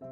All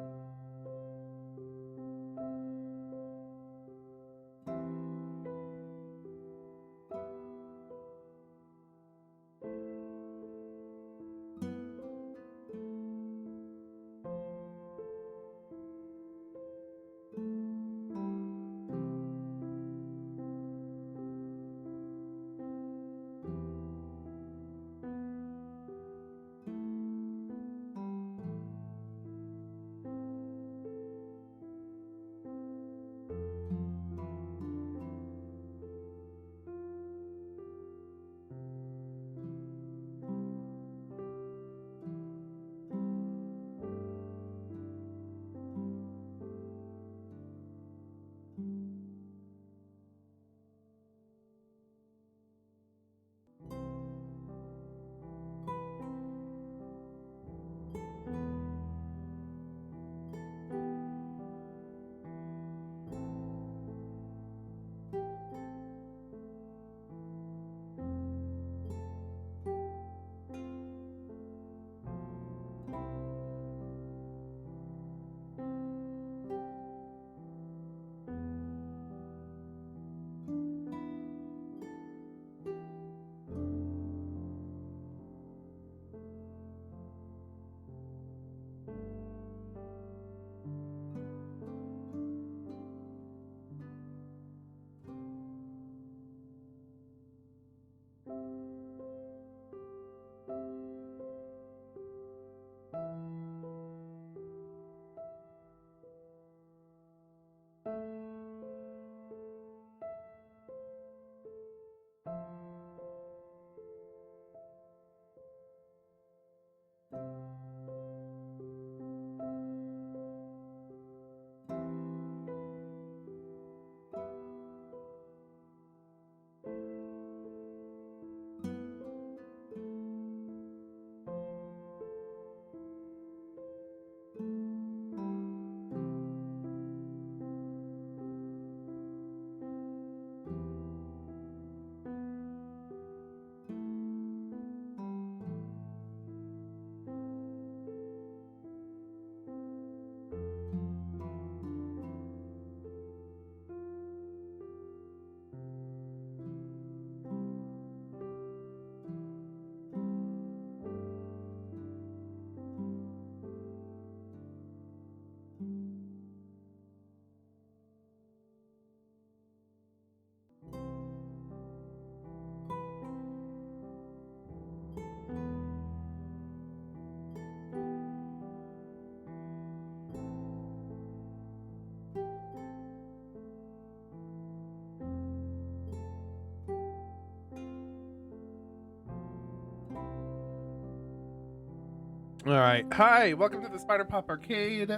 right. Hi, welcome to the Spider Pop Arcade.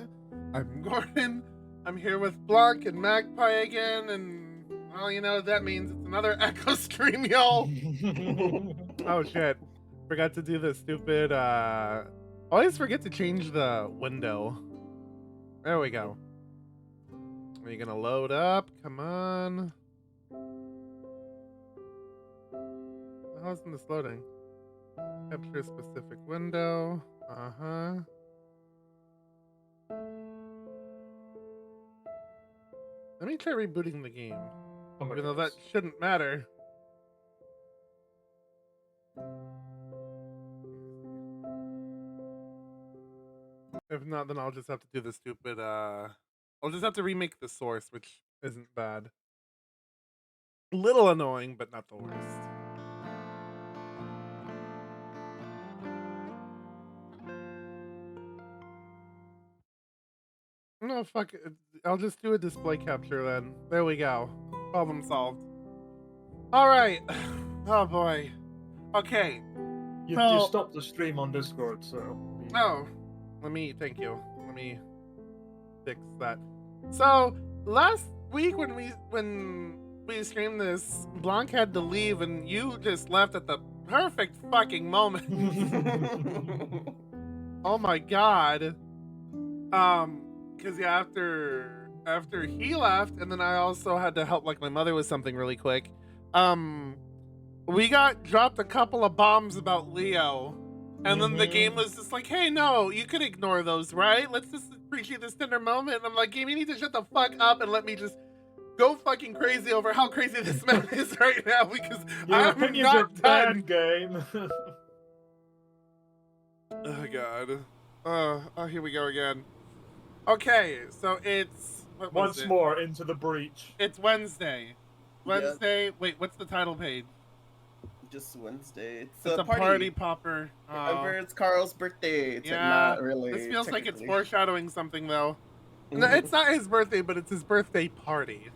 I'm Gordon. I'm here with Blanc and Magpie again, and well, you know what that means. It's another Echo stream, y'all. Oh shit. Forgot to do the stupid always forget to change the window. There we go. Are you gonna load up? Come on. How isn't this loading? Capture a specific window. Uh-huh. Let me try rebooting the game. Oh my Even though that goodness. shouldn't matter. If not, then I'll just have to do the stupid, I'll just have to remake the source, which isn't bad. Little annoying, but not the worst. No, fuck it. I'll just do a display capture then. There we go. Problem solved. Alright. Oh boy. Okay. You So- stopped the stream on Discord, so. Oh, thank you. Let me fix that. So last week when we streamed this, Blanc had to leave and you just left at the perfect fucking moment. Oh my god. Cause yeah, after he left, and then I also had to help like my mother with something really quick. We got dropped a couple of bombs about Leo. And then the game was just like, hey, no, you could ignore those, right? Let's just appreciate this tender moment. And I'm like, game, you need to shut the fuck up and let me just go fucking crazy over how crazy this man is right now, because Your I'm opinions are not done. bad, game. Oh, God. Oh, here we go again. Okay, so it's... What was Once it? more into the breach. It's Wednesday. Wednesday. Wait, what's the title page? Just Wednesday. It's It's a a party party. popper. Remember, it's Carl's birthday. It's Yeah, not really. this feels like it's technically. foreshadowing something, though. No, it's not his birthday, but it's his birthday party.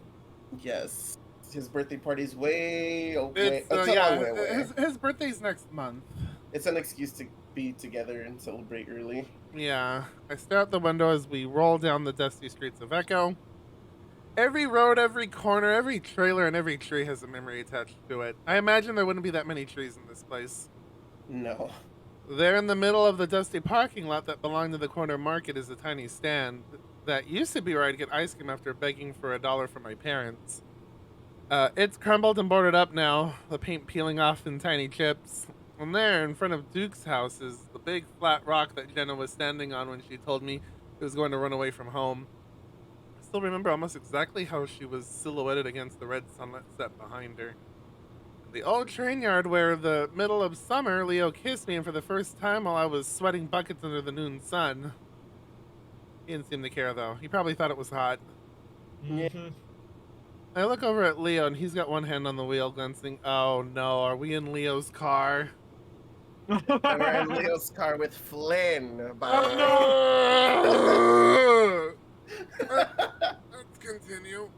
Yes. His birthday party's way away. It's, a long way away. his birthday's next month. It's an excuse to be together and celebrate early. Yeah, I stare out the window as we roll down the dusty streets of Echo. Every road, every corner, every trailer, and every tree has a memory attached to it. I imagine there wouldn't be that many trees in this place. No. There in the middle of the dusty parking lot that belonged to the corner market is a tiny stand that used to be where I'd get ice cream after begging for $1 from my parents. It's crumbled and boarded up now, the paint peeling off in tiny chips. And there, in front of Duke's house, is the big flat rock that Jenna was standing on when she told me she was going to run away from home. I still remember almost exactly how she was silhouetted against the red sunlit set behind her. The old train yard where the middle of summer Leo kissed me, and for the first time while I was sweating buckets under the noon sun. He didn't seem to care, though. He probably thought it was hot. Mhm. I look over at Leo, and he's got one hand on the wheel, glancing. Oh no, are we in Leo's car? We're in Leo's car with Flynn. By Oh no! Let's continue.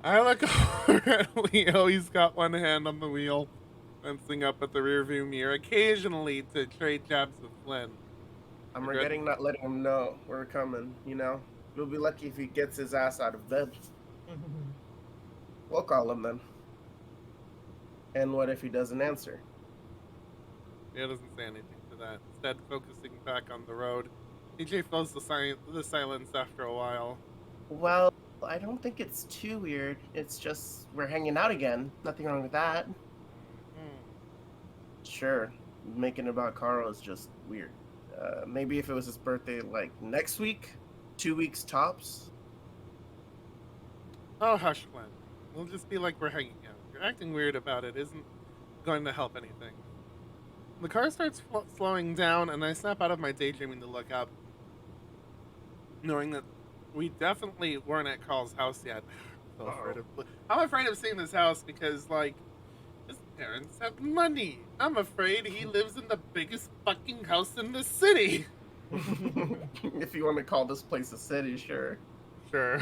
I look over at Leo. He's got one hand on the wheel, glancing up at the rearview mirror, occasionally to trade jabs with Flynn. I'm You're regretting not letting him know we're coming, you know? We'll be lucky if he gets his ass out of bed. We'll call him then. And what if he doesn't answer? He doesn't say anything to that. Instead, focusing back on the road, TJ fills the silence after a while. Well, I don't think it's too weird. It's just we're hanging out again. Nothing wrong with that. Sure, making it about Carl is just weird. Maybe if it was his birthday, like next week, 2 weeks tops. Oh, hush, Flynn. We'll just be like we're hanging out. You're acting weird about it isn't going to help anything. The car starts slowing down, and I snap out of my daydreaming to look up, knowing that we definitely weren't at Carl's house yet. I'm afraid of seeing this house because, like, his parents have money. I'm afraid he lives in the biggest fucking house in the city. If you want to call this place a city, sure. Sure.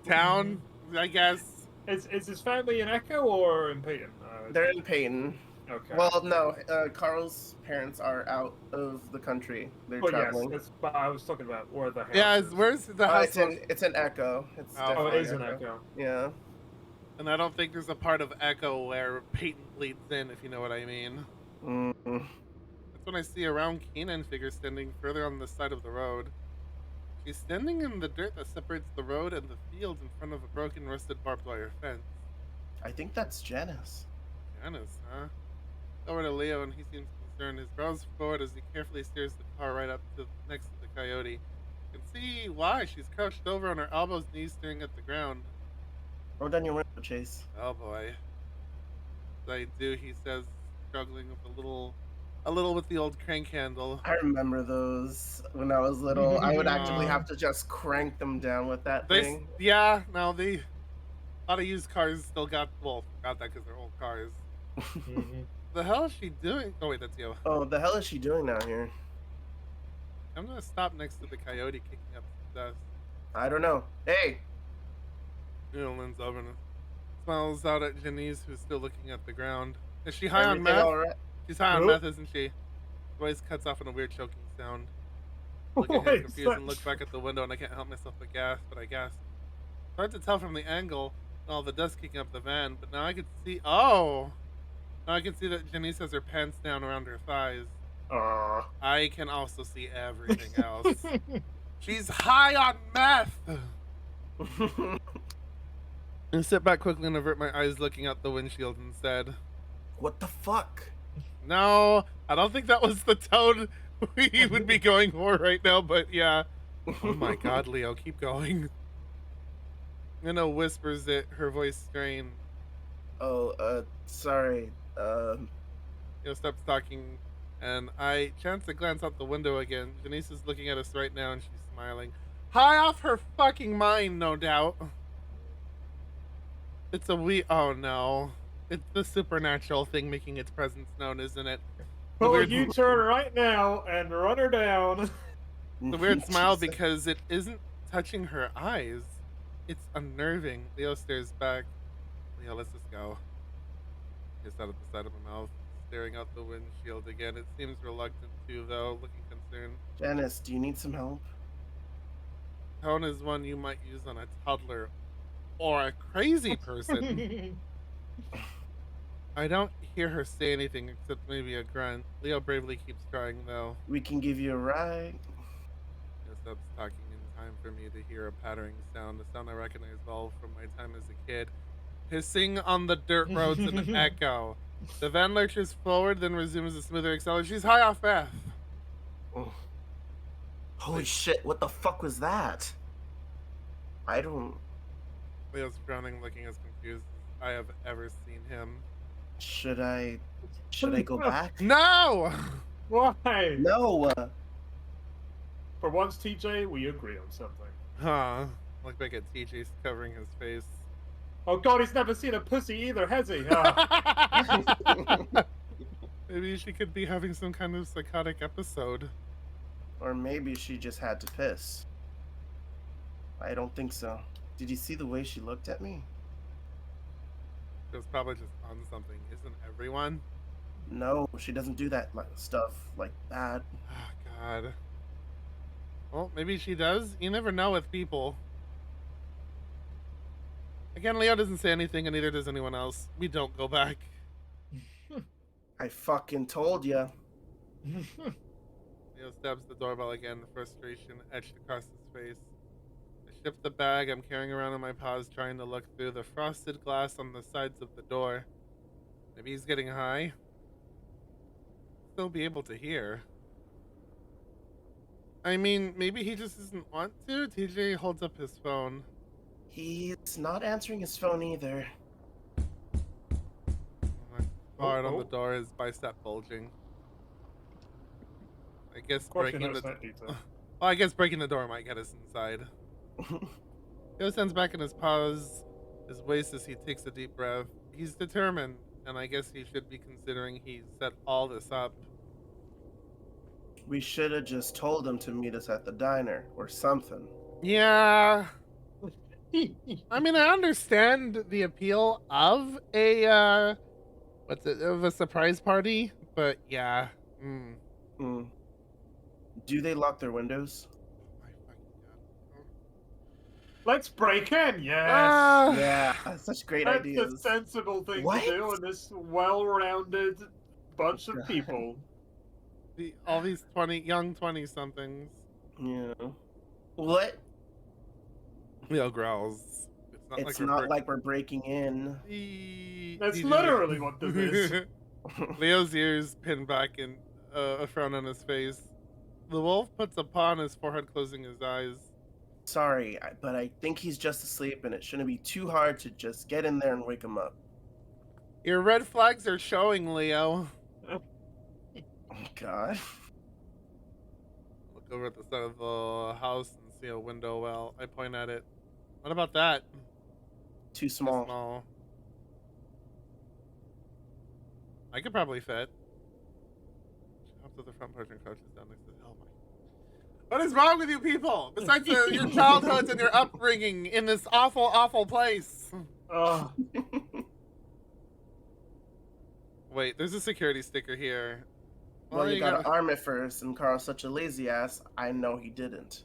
Town, I guess. Is his family in Echo or in Peyton? They're in Peyton. Okay. Well, no, Carl's parents are out of the country. They're traveling. Yes, but I was talking about where the house Yeah, is. where's the house? It's an Echo. It's Oh, Oh, definitely it is an Echo. Yeah. And I don't think there's a part of Echo where Peyton bleeds in, if you know what I mean. Mm. That's when I see a round canine figure standing further on the side of the road. She's standing in the dirt that separates the road and the field in front of a broken, rusted barbed wire fence. I think that's Janice. Janice, huh? Over to Leo, and he seems concerned. His brows forward as he carefully steers the car right up to next to the coyote. You can see why. She's crouched over on her elbows, knees staring at the ground. Roll down your window, Chase. Oh boy. As I do, he says, struggling with a little with the old crank handle. I remember those when I was little. I would actually have to just crank them down with that thing. Yeah, no, a lot of used cars still got that because they're old cars. The hell is she doing? Oh wait, that's you. Oh, the hell is she doing down here? I'm gonna stop next to the coyote kicking up some dust. I don't know. Hey! Leans over and smiles out at Janice, who's still looking at the ground. Is she high on Everything meth? all right? She's high on Who? meth, isn't she? Voice cuts off in a weird choking sound. Look at him Wait, confused and look back at the window, and I can't help myself but gasp. It's hard to tell from the angle, and all the dust kicking up the van, but now I can see. Oh! Now I can see that Janice has her pants down around her thighs. I can also see everything else. She's high on meth! I sit back quickly and avert my eyes, looking out the windshield instead. What the fuck? No, I don't think that was the tone we would be going for right now, but yeah. Oh my god, Leo, keep going. Minna whispers it, her voice strained. Oh, sorry. Leo stops talking, and I chance to glance out the window again. Janice is looking at us right now, and she's smiling. High off her fucking mind, no doubt. It's a oh no. It's the supernatural thing making its presence known, isn't it? The Pull a weird, U-turn right now and run her down. the weird smile Jesus. because it isn't touching her eyes. It's unnerving. Leo stares back. Leo, let's just go. Hissed out of the side of my mouth, staring out the windshield again. It seems reluctant too, though, looking concerned. Janice, do you need some help? Tone is one you might use on a toddler or a crazy person. I don't hear her say anything except maybe a grunt. Leo bravely keeps trying, though. We can give you a ride. Leo stops talking in time for me to hear a pattering sound, a sound I recognize well from my time as a kid. Hissing on the dirt roads in an echo. The van lurches forward, then resumes a smoother acceleration. She's high off breath. Oh. Holy shit, what the fuck was that? I don't... Leo's frowning, looking as confused as I have ever seen him. Should I go back? No! Why? No! For once, TJ, we agree on something. Huh. Look back at TJ's covering his face. Oh god, he's never seen a pussy either, has he? Maybe she could be having some kind of psychotic episode. Or maybe she just had to piss. I don't think so. Did you see the way she looked at me? She was probably just on something. Isn't everyone? No, she doesn't do that stuff like that. Oh, God. Well, maybe she does. You never know with people. Again, Leo doesn't say anything, and neither does anyone else. We don't go back. I fucking told ya. Leo stabs the doorbell again, frustration etched across his face. I shift the bag I'm carrying around in my paws, trying to look through the frosted glass on the sides of the door. Maybe he's getting high. Still be able to hear. I mean, maybe he just doesn't want to. TJ holds up his phone. He's not answering his phone either. Hard on oh. the door, his bicep bulging. I guess Of course you breaking noticed the that detail. well, I guess breaking the door might get us inside. Leo stands back in his paws, his waist as he takes a deep breath. He's determined, and I guess he should be considering he set all this up. We should have just told him to meet us at the diner or something. Yeah. I mean, I understand the appeal of a of a surprise party, but yeah. Do they lock their windows? My fucking Let's break in, yes! God. Yeah, such great That's ideas. the sensible thing What? to do in this well-rounded bunch of God. people. All these young 20-somethings. Yeah. What? Leo growls. It's not like we're breaking in. That's literally what this is. Leo's ears pin back and a frown on his face. The wolf puts a paw on his forehead, closing his eyes. Sorry, but I think he's just asleep and it shouldn't be too hard to just get in there and wake him up. Your red flags are showing, Leo. Oh, God. Look over at the side of the house and see a window well. I point at it. What about that? Too small. Small. I could probably fit. She hops to the front porch and crouches down next to the oh my. What is wrong with you people? Besides your childhoods and your upbringing in this awful, awful place. Wait, there's a security sticker here. Well, you gotta arm it first, and Carl's such a lazy ass, I know he didn't.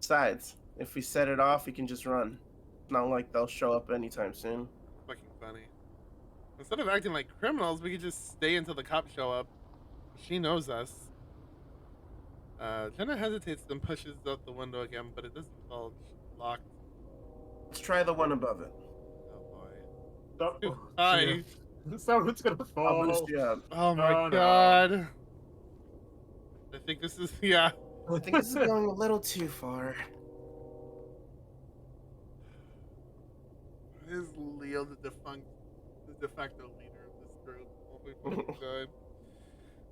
Besides, if we set it off, he can just run. It's not like they'll show up anytime soon. Fucking funny. Instead of acting like criminals, we could just stay until the cops show up. She knows us. Jenna hesitates, then pushes out the window again, but it doesn't bulge. Locked. Let's try the one above it. Oh boy. Oh, Hi. yeah. Someone's gonna I'll boost fall. you up. Oh my Oh, no. god. I think this is, yeah. I think this is going a little too far. Is Leo the de facto leader of this group? Oh my fucking god.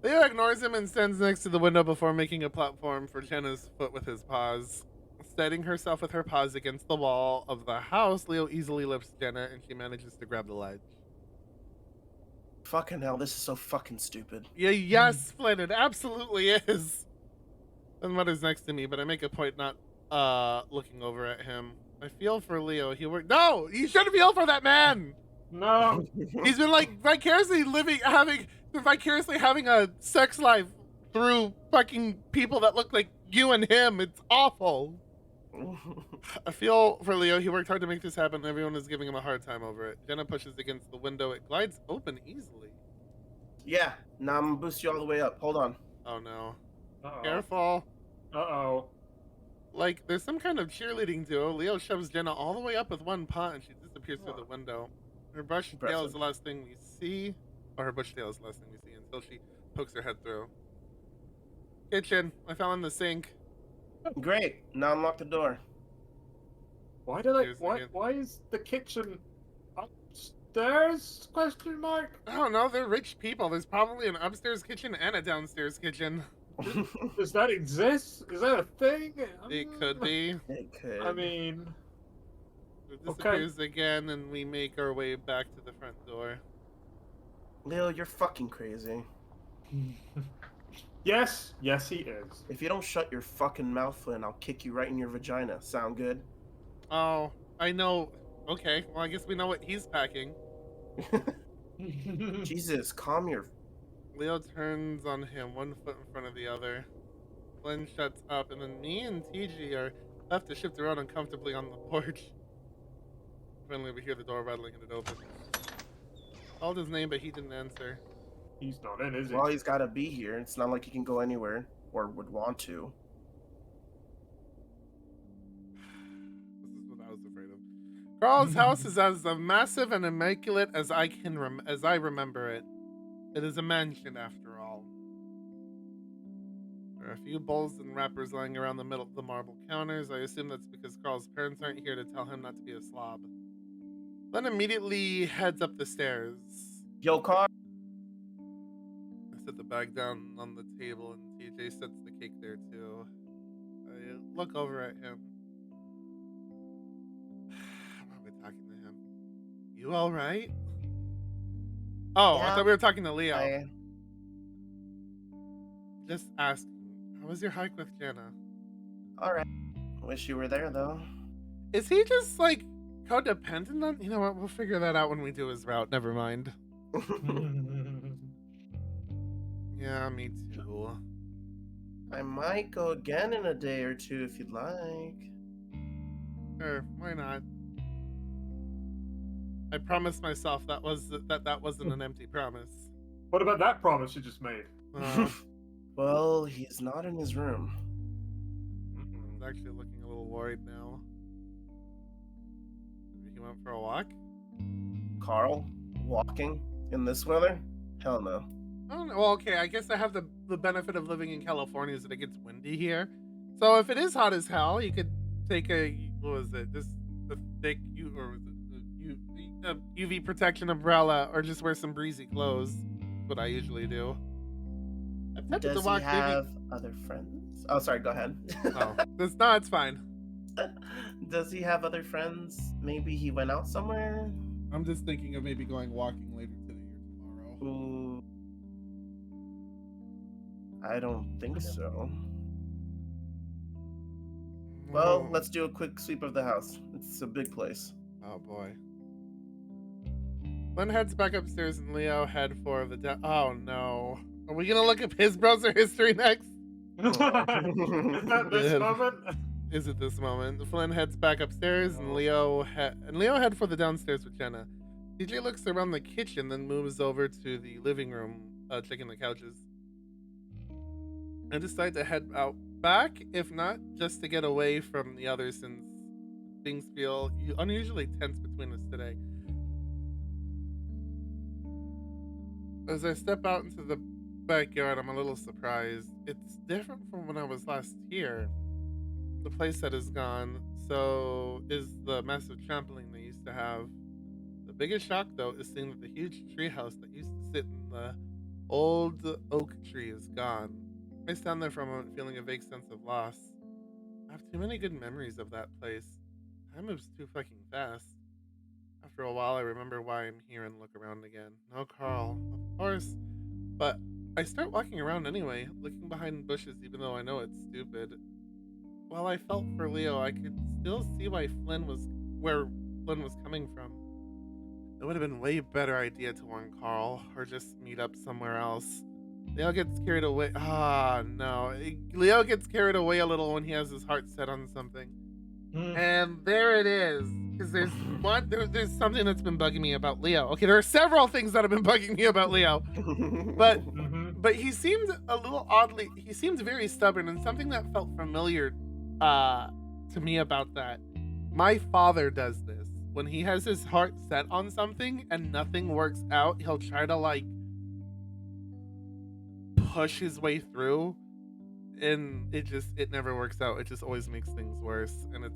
Leo ignores him and stands next to the window before making a platform for Jenna's foot with his paws. Steadying herself with her paws against the wall of the house, Leo easily lifts Jenna and she manages to grab the ledge. Fucking hell, this is so fucking stupid. Yeah, yes, Flynn, it absolutely is. The mother's next to me, but I make a point not looking over at him. I feel for Leo. No, you shouldn't feel for that man. No. He's been like vicariously having a sex life through fucking people that look like you and him. It's awful. I feel for Leo. He worked hard to make this happen, and everyone is giving him a hard time over it. Jenna pushes against the window. It glides open easily. Yeah, now I'm gonna boost you all the way up. Hold on. Oh no. Uh-oh. Careful. Uh-oh. Like, there's some kind of cheerleading duo. Leo shoves Jenna all the way up with one paw, and she disappears through the window. Her brush tail is the last thing we see. Or her bush tail is the last thing we see until she pokes her head through. Kitchen. I fell in the sink. Great. Now unlock the door. Why did I? Here's the hint. Why is the kitchen upstairs? Question mark. I don't know. They're rich people. There's probably an upstairs kitchen and a downstairs kitchen. Does that exist? Is that a thing? It could be. It could. I mean, It disappears again, and we make our way back to the front door. Leo, you're fucking crazy. yes, he is. If you don't shut your fucking mouth, Flynn, I'll kick you right in your vagina. Sound good? Oh, I know. Okay, well, I guess we know what he's packing. Jesus, calm your... Leo turns on him, one foot in front of the other. Flynn shuts up, and then me and TG are left to shift around uncomfortably on the porch. Finally, we hear the door rattling and it opens. Called his name, but he didn't answer. He's not in, is he? Well, he's gotta be here. It's not like he can go anywhere, or would want to. This is what I was afraid of. Carl's house is as massive and immaculate as I remember it. It is a mansion, after all. There are a few bowls and wrappers lying around the middle of the marble counters. I assume that's because Carl's parents aren't here to tell him not to be a slob. Then immediately heads up the stairs. Yo, Carl. I set the bag down on the table, and TJ sets the cake there too. I look over at him. I'm probably talking to him. You all right? Oh, Yeah, I thought we were talking to Leo. I... Just ask. How was your hike with Jenna? Alright. Wish you were there, though. Is he just like codependent on? You know what? We'll figure that out when we do his route. Never mind. Yeah, me too. I might go again in a day or two if you'd like. Sure, why not? I promised myself that wasn't an empty promise. What about that promise you just made? Well, he's not in his room. He's actually looking a little worried now. Maybe he went for a walk? Carl? Walking? In this weather? Hell no. I don't know. Well, okay, I guess I have the benefit of living in California is that it gets windy here. So if it is hot as hell, you could take a thick UV protection umbrella, or just wear some breezy clothes. That's what I usually do. I've tempted to Does walk he have other friends? Oh, sorry, go ahead. Oh, no, it's fine. Does he have other friends? Maybe he went out somewhere? I'm just thinking of maybe going walking later today or tomorrow. Ooh. I don't think so. Well, let's do a quick sweep of the house. It's a big place. Oh boy. Lynn heads back upstairs and Leo head for the oh no. Are we gonna look up his browser history next? Is that this moment? Is it this moment? Flynn heads back upstairs and Leo head for the downstairs with Jenna. DJ looks around the kitchen, then moves over to the living room, checking the couches. I decide to head out back, if not just to get away from the others, since things feel unusually tense between us today. As I step out into the backyard, I'm a little surprised. It's different from when I was last here. The playset is gone, so is the massive trampoline they used to have. The biggest shock, though, is seeing that the huge treehouse that used to sit in the old oak tree is gone. I stand there for a moment, feeling a vague sense of loss. I have too many good memories of that place. Time moves too fucking fast. After a while, I remember why I'm here and look around again. No Carl, of course, but I start walking around anyway, looking behind bushes even though I know it's stupid. While I felt for Leo, I could still see where Flynn was coming from. It would have been a way better idea to warn Carl, or just meet up somewhere else. Leo gets carried away. Ah, no. Leo gets carried away a little when he has his heart set on something. And there it is. Because there's something that's been bugging me about Leo. Okay, there are several things that have been bugging me about Leo. But he seemed a little oddly, he seemed very stubborn, and something that felt familiar to me about that. My father does this. When he has his heart set on something and nothing works out, he'll try to like push his way through, and it never works out. It just always makes things worse. And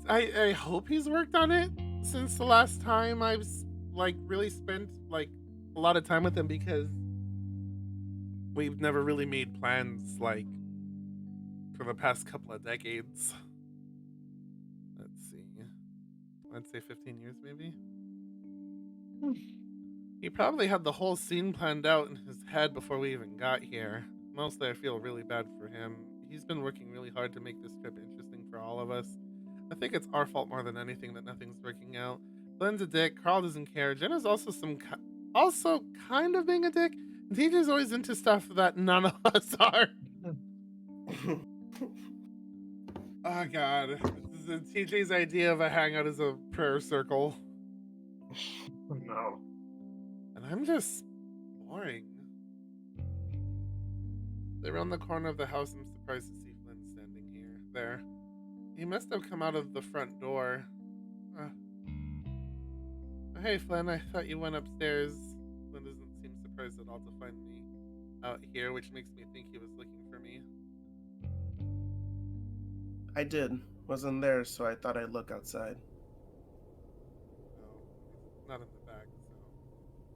I hope he's worked on it since the last time I've like really spent like a lot of time with him, because we've never really made plans like for the past couple of decades. Let's see. I'd say 15 years maybe. He probably had the whole scene planned out in his head before we even got here. Mostly I feel really bad for him. He's been working really hard to make this trip interesting for all of us. I think it's our fault more than anything that nothing's working out. Glenn's a dick, Carl doesn't care, Jenna's also also kind of being a dick, and TJ's always into stuff that none of us are. Oh god. TJ's idea of a hangout is a prayer circle. No. And I'm just boring. They round the corner of the house. I'm surprised to see Flynn standing there. He must have come out of the front door. Hey Flynn, I thought you went upstairs. Flynn doesn't seem surprised at all to find me out here, which makes me think he was looking for me. I did. Wasn't there, so I thought I'd look outside. No, he's not in the back, so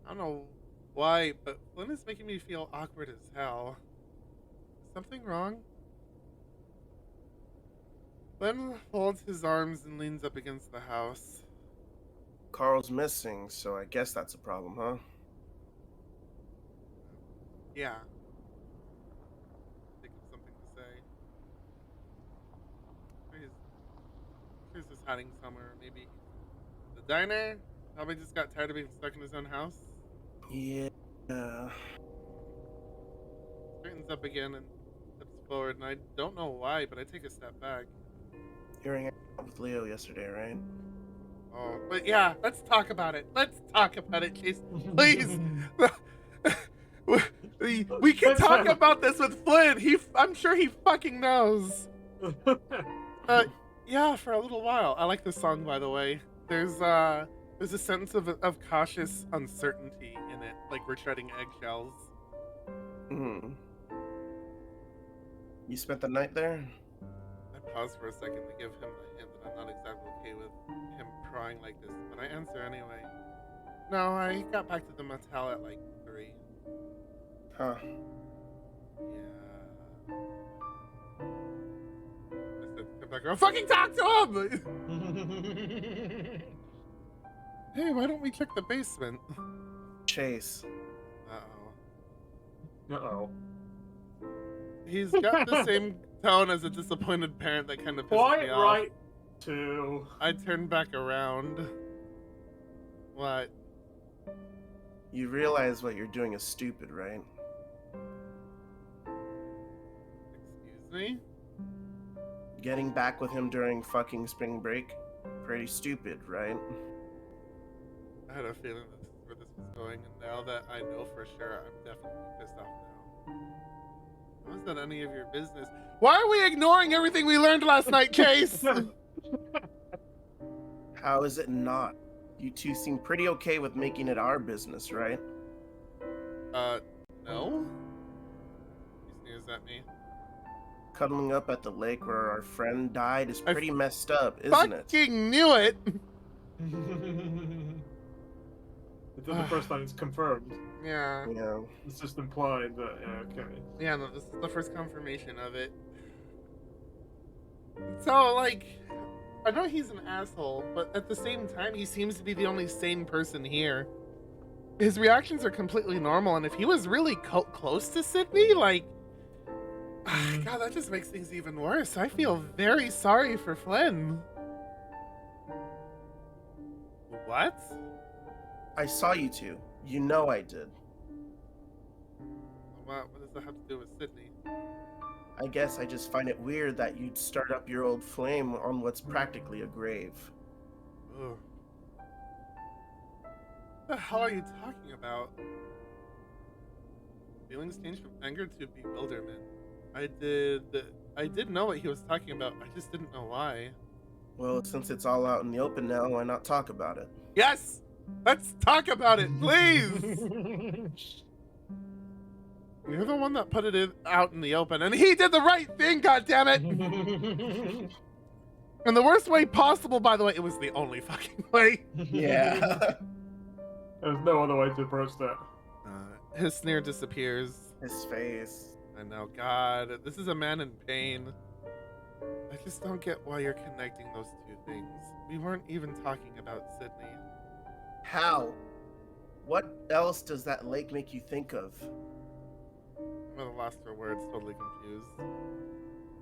I don't know why, but Flynn is making me feel awkward as hell. Is something wrong? Flynn folds his arms and leans up against the house. Carl's missing, so I guess that's a problem, huh? Yeah. Think of something to say. He's just hiding somewhere, maybe the diner. Probably just got tired of being stuck in his own house. Yeah. Straightens up again and steps forward, and I don't know why, but I take a step back. You were hanging out with Leo yesterday, right? Oh, but yeah, let's talk about it. Let's talk about it, Chase. Please. we can talk about this with Flynn. I'm sure he fucking knows. Yeah, for a little while. I like this song, by the way. There's a sense of cautious uncertainty in it, like we're treading eggshells. Hmm. You spent the night there? I pause for a second to give him the hint that I'm not exactly okay with him prying like this, but I answer anyway. No, I got back to the motel at like 3. Huh. Yeah. I said, come back around. Fucking talk to him! Hey, why don't we check the basement? Chase. Uh-oh. Uh-oh. He's got the same tone as a disappointed parent that kind of pisses Quite me off. right, too. I turn back around. What? You realize what you're doing is stupid, right? Excuse me? Getting back with him during fucking spring break? Pretty stupid, right? I had a feeling this is where this was going, and now that I know for sure, I'm definitely pissed off now. How is that any of your business? Why are we ignoring everything we learned last night, Chase? How is it not? You two seem pretty okay with making it our business, right? No? He sneers at me. Cuddling up at the lake where our friend died is I pretty messed up, isn't it? Fucking knew it! It's not the first time it's confirmed. Yeah. Yeah. It's just implied that, yeah, okay. Yeah, no, this is the first confirmation of it. So, like, I know he's an asshole, but at the same time, he seems to be the only sane person here. His reactions are completely normal, and if he was really close to Sydney, like, God, that just makes things even worse. I feel very sorry for Flynn. What? I saw you two. You know I did. What does that have to do with Sydney? I guess I just find it weird that you'd start up your old flame on what's practically a grave. Ugh. What the hell are you talking about? Feelings changed from anger to bewilderment. I did know what he was talking about. I just didn't know why. Well, since it's all out in the open now, why not talk about it? Yes! Let's talk about it, please! You're the one that put it out in the open, and he did the right thing, goddammit! In the worst way possible, by the way. It was the only fucking way. Yeah. There's no other way to approach that. His sneer disappears. His face. I know, God, this is a man in pain. I just don't get why you're connecting those two things. We weren't even talking about Sydney. How? What else does that lake make you think of? I'm at a loss for words, totally confused.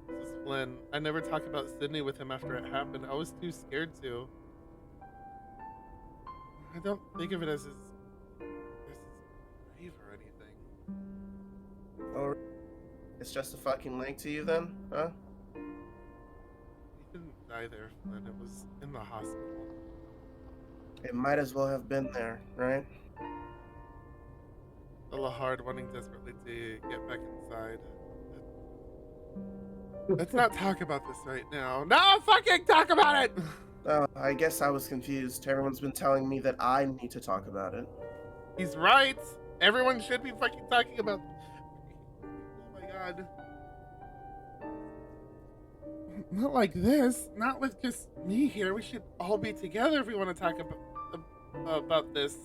This is Flynn. I never talk about Sydney with him after it happened. I was too scared to. I don't think of it as his grave or anything. Oh, it's just a fucking lake to you then, huh? He didn't die there, Flynn. It was in the hospital. It might as well have been there, right? A little hard, wanting desperately to get back inside. Let's not talk about this right now. No, fucking talk about it! Oh, I guess I was confused. Everyone's been telling me that I need to talk about it. He's right. Everyone should be fucking talking about. Oh my God. Not like this. Not with just me here. We should all be together if we want to talk about this.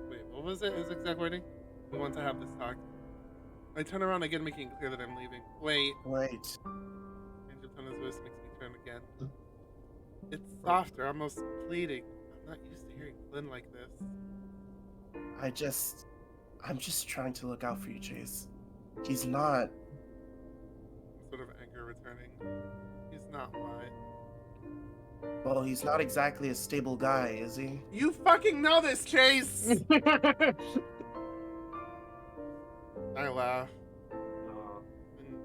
Wait, what was it? His exact wording? We want to have this talk. I turn around again, making it clear that I'm leaving. Wait. Change of tone of voice makes me turn again. It's softer, almost pleading. I'm not used to hearing Flynn like this. I'm just trying to look out for you, Chase. He's not. Sort of anger returning. He's not why. Well, he's not exactly a stable guy, is he? You fucking know this, Chase! I laugh.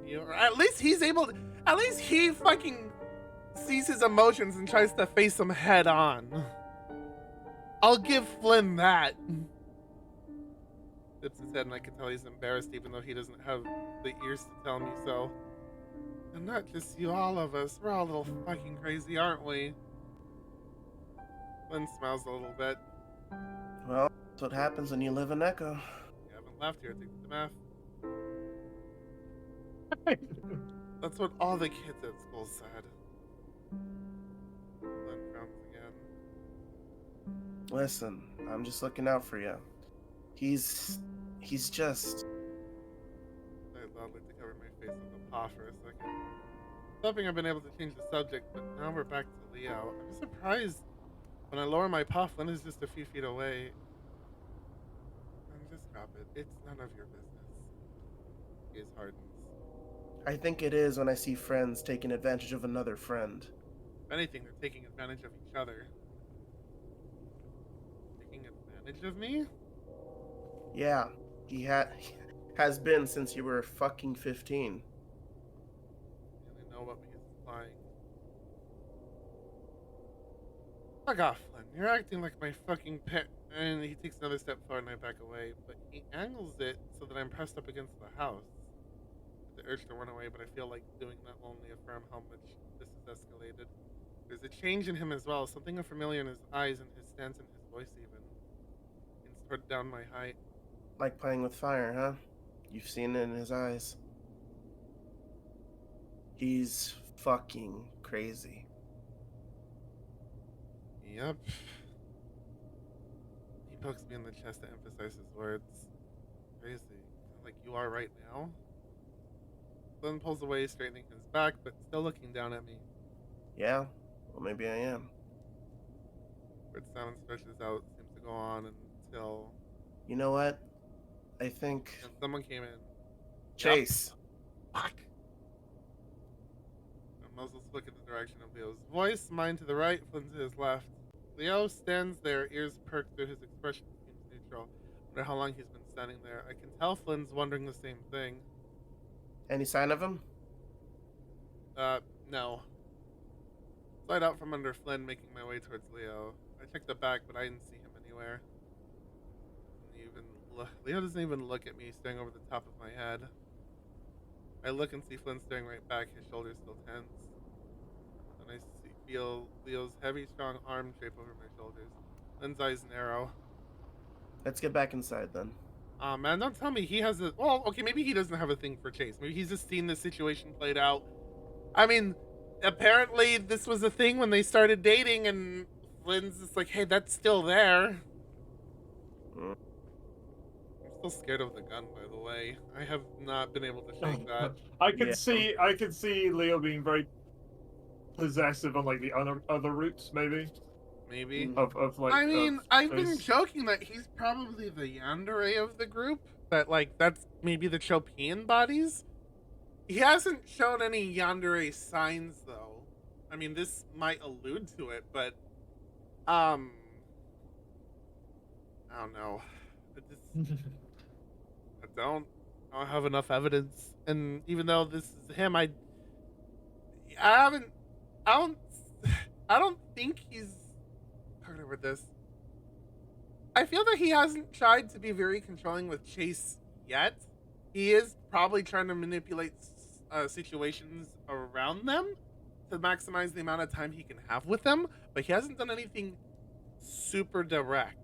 And at least he's able to, at least he fucking sees his emotions and tries to face them head on. I'll give Flynn that. Dips his head and I can tell he's embarrassed even though he doesn't have the ears to tell me so. And not just you, all of us. We're all a little fucking crazy, aren't we? Flynn smiles a little bit. Well, that's what happens when you live in Echo. You haven't laughed here, take the math. That's what all the kids at school said. Flynn frowns again. Listen, I'm just looking out for you. He's just. I loudly to cover my face with a paw for a second. Hoping I've been able to change the subject, but now we're back to Leo. I'm surprised when I lower my paw, Flynn is just a few feet away. Just drop it. It's none of your business. His hardens. I think it is when I see friends taking advantage of another friend. If anything, they're taking advantage of each other. Taking advantage of me? Yeah, he has been since you were fucking 15. I know what he's implying. Fuck off, Flynn. You're acting like my fucking pet. And he takes another step forward and I back away, but he angles it so that I'm pressed up against the house. The urge to run away, but I feel like doing that will only affirm how much this has escalated. There's a change in him as well, something unfamiliar in his eyes and his stance and his voice even. He's toward down my height. Like playing with fire, huh? You've seen it in his eyes. He's fucking crazy. Yep. He pokes me in the chest to emphasize his words. Crazy. Like you are right now. Flynn pulls away, straightening his back, but still looking down at me. Yeah? Well, maybe I am. Word sound stretches out, seems to go on until You know what? I think... someone came in. Chase. Fuck. The muzzles flick in the direction of Leo's voice, mine to the right, Flynn to his left. Leo stands there, ears perked through his expression seems neutral. Wonder how long he's been standing there. I can tell Flynn's wondering the same thing. Any sign of him? No. Slide out from under Flynn, making my way towards Leo. I checked the back, but I didn't see him anywhere. Leo doesn't even look at me, staring over the top of my head. I look and see Flynn staring right back, his shoulders still tense. Then I feel Leo's heavy, strong arm drape over my shoulders. Flynn's eyes narrow. Let's get back inside then. Aw, man, don't tell me he has a... Well, okay, maybe he doesn't have a thing for Chase. Maybe he's just seen this situation played out. I mean, apparently this was a thing when they started dating, and Flynn's just like, hey, that's still there. I'm still scared of the gun, by the way. I have not been able to shake that. I can see Leo being very possessive on like the other routes, maybe. Maybe. Of like. I mean, I've been Chase. joking that he's probably the yandere of the group. That, like, that's maybe the Chopian bodies. He hasn't shown any yandere signs, though. I mean, this might allude to it, but, I don't know. I don't have enough evidence, and even though this is him, I don't think he's. How can I word this? I feel that he hasn't tried to be very controlling with Chase yet. He is probably trying to manipulate situations around them to maximize the amount of time he can have with them, but he hasn't done anything super direct.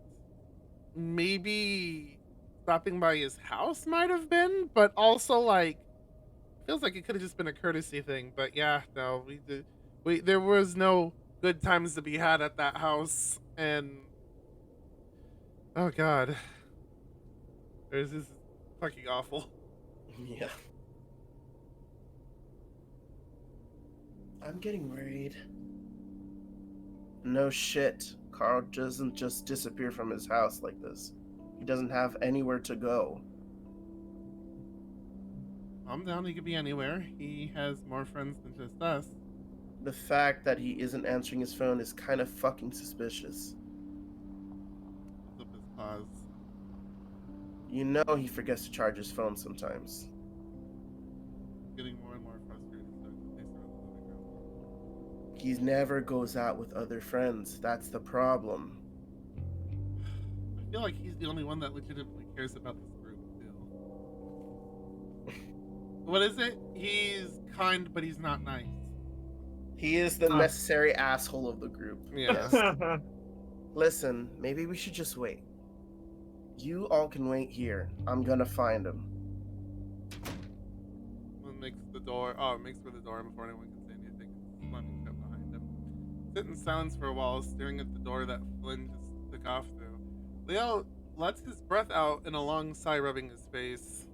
Maybe stopping by his house might have been, but also, like, feels like it could have just been a courtesy thing. But yeah, no, there was no good times to be had at that house, and oh god, this is fucking awful. Yeah. I'm getting worried. No shit. Carl doesn't just disappear from his house like this. He doesn't have anywhere to go. I'm down, he could be anywhere. He has more friends than just us. The fact that he isn't answering his phone is kind of fucking suspicious. Flip his paws. You know he forgets to charge his phone sometimes. Getting more and more frustrated, so I pace around the living room. He never goes out with other friends. That's the problem. I feel like he's the only one that legitimately cares about this group, too. What is it? He's kind, but he's not nice. He is the necessary asshole of the group. Yeah. Yes. Listen, maybe we should just wait. You all can wait here. I'm gonna find him. One makes for the door before anyone can say anything, slamming shut behind him. Sit in silence for a while, staring at the door that Flynn just took off through. Leo lets his breath out in a long sigh, rubbing his face.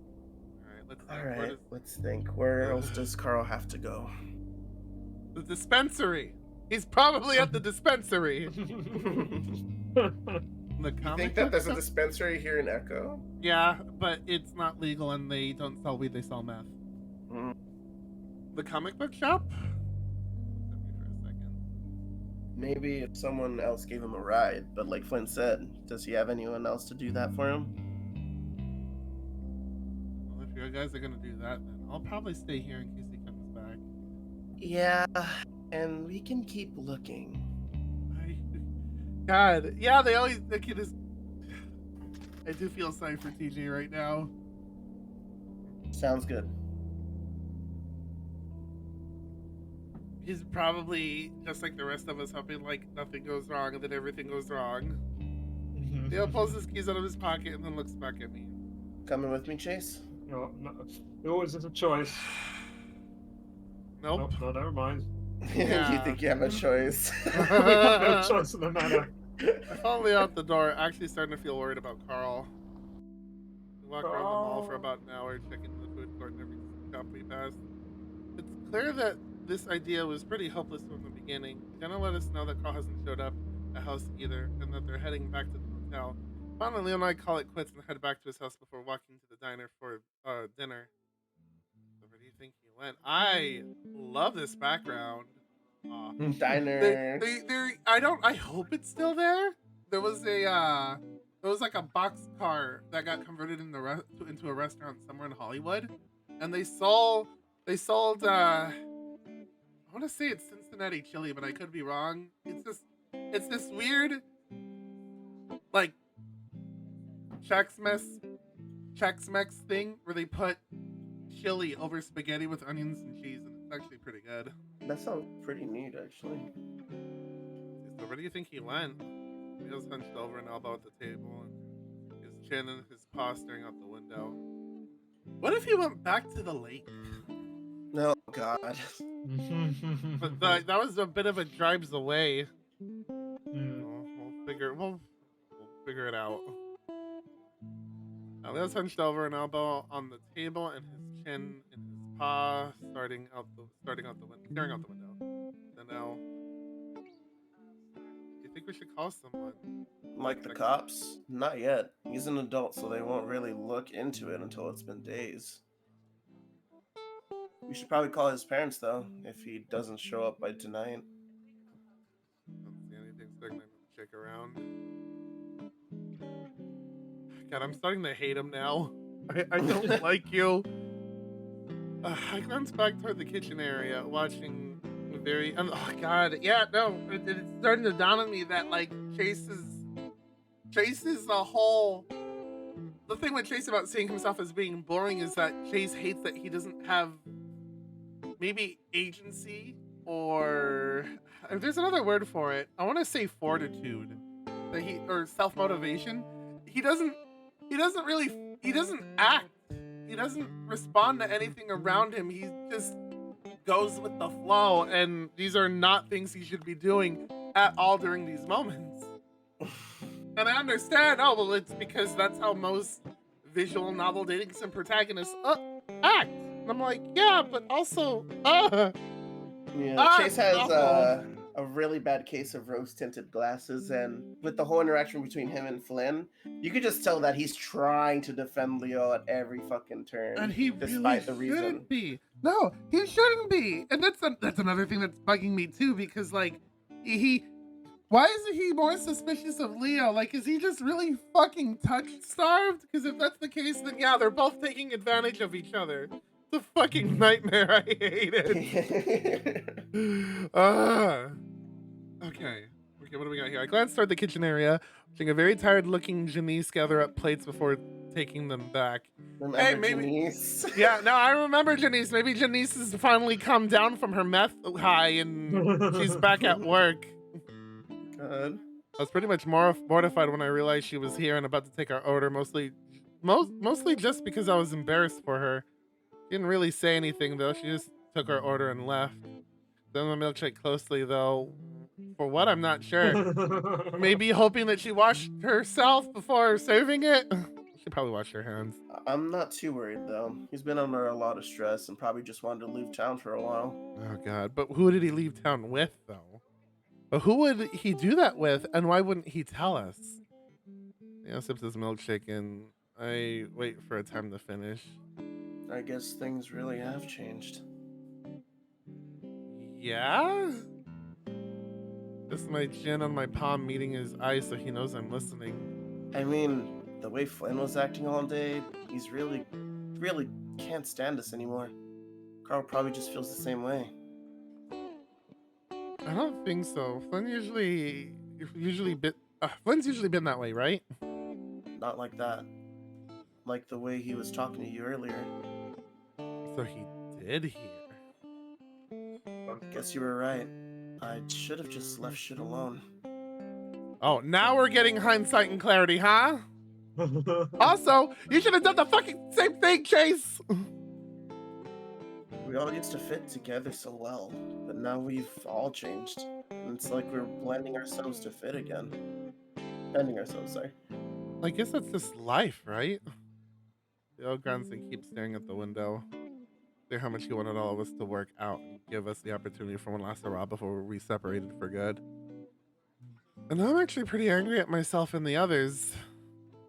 Let's think. Where else does Carl have to go? The dispensary. He's probably at the dispensary. The You comic think that book there's a shop? dispensary here in Echo? Yeah, but it's not legal and they don't sell weed, they sell meth. Mm. The comic book shop? Let me for a second. Maybe if someone else gave him a ride, but like Flynn said, does he have anyone else to do that for him? Well, if you guys are gonna do that, then I'll probably stay here in case he comes back. Yeah, and we can keep looking. God, yeah, the kid is. I do feel sorry for TJ right now. Sounds good. He's probably just like the rest of us, hoping like nothing goes wrong and then everything goes wrong. Leo pulls his keys out of his pocket and then looks back at me. Coming with me, Chase? No, it always is a choice. Nope. No, never mind. Yeah. You think you have a choice? We have no choice in the matter. I followed Leo out the door, actually starting to feel worried about Carl. We walked around the mall for about an hour, checking the food court and every shop we passed. It's clear that this idea was pretty hopeless from the beginning. Jenna let us know that Carl hasn't showed up at house either, and that they're heading back to the hotel. Finally, Leo and I call it quits and head back to his house before walking to the diner for dinner. So where do you think he went? I love this background. Diner. I hope it's still there. There was like a box car that got converted into a restaurant somewhere in Hollywood, and they sold I want to say it's Cincinnati chili, but I could be wrong. It's this weird like Chex-Mex thing where they put chili over spaghetti with onions and cheese, and it's actually pretty good. That sounds pretty neat, actually. So where do you think he went? He was hunched over, an elbow at the table, and his chin and his paw staring out the window. What if he went back to the lake? Oh, God. But that was a bit of a drives away. Mm. We'll figure it out. Leo's hunched over, an elbow on the table, and his chin in his paw, staring out the window. So now, do you think we should call someone? Like the cops? Not yet. He's an adult, so they won't really look into it until it's been days. We should probably call his parents, though, if he doesn't show up by tonight. Don't see anything, so I'm gonna check around. God, I'm starting to hate him now. I don't like you. I glanced back toward the kitchen area, watching oh God, yeah, no, it's starting to dawn on me that like Chase is the whole. The thing with Chase about seeing himself as being boring is that Chase hates that he doesn't have maybe agency, or if there's another word for it, I want to say fortitude, or self-motivation. He doesn't act. He doesn't respond to anything around him. He just goes with the flow, and these are not things he should be doing at all during these moments. And I understand, it's because that's how most visual novel dating sim protagonists act. And I'm like, yeah, but also, Chase has a really bad case of rose-tinted glasses, and with the whole interaction between him and Flynn, you could just tell that he's trying to defend Leo at every fucking turn, and he despite the really reason. shouldn't be. No, he shouldn't be. And that's another thing that's bugging me too, because like why isn't he more suspicious of Leo? Like, is he just really fucking touch-starved? Because if that's the case, then yeah, they're both taking advantage of each other. It's a fucking nightmare. I hate it. Okay, what do we got here? I glanced toward the kitchen area, seeing a very tired-looking Janice gather up plates before taking them back. Remember Janice? Yeah, no, I remember Janice. Maybe Janice has finally come down from her meth high and she's back at work. Good. I was pretty much mortified when I realized she was here and about to take our order, mostly just because I was embarrassed for her. She didn't really say anything, though. She just took our order and left. Then the milkshake closely, though. For what, I'm not sure. Maybe hoping that she washed herself before serving it. She probably washed her hands. I'm not too worried, though. He's been under a lot of stress and probably just wanted to leave town for a while. Oh, God. But who did he leave town with, though? But who would he do that with, and why wouldn't he tell us? Sips his milkshake, and I wait for a time to finish. I guess things really have changed. Yeah? Just my chin on my palm meeting his eyes so he knows I'm listening. I mean, the way Flynn was acting all day, he's really can't stand us anymore. Carl probably just feels the same way. I don't think so. Flynn's usually been that way, right? Not like that. Like the way he was talking to you earlier. So he did hear. Guess you were right. I should have just left shit alone. Oh, now we're getting hindsight and clarity, huh? Also, you should have done the fucking same thing, Chase. We all used to fit together so well, but now we've all changed. And it's like we're blending ourselves to fit again. Bending ourselves, sorry. I guess that's just life, right? The old grandson keeps staring at the window. Clear how much he wanted all of us to work out and give us the opportunity for one last hurrah before we separated for good. And I'm actually pretty angry at myself and the others.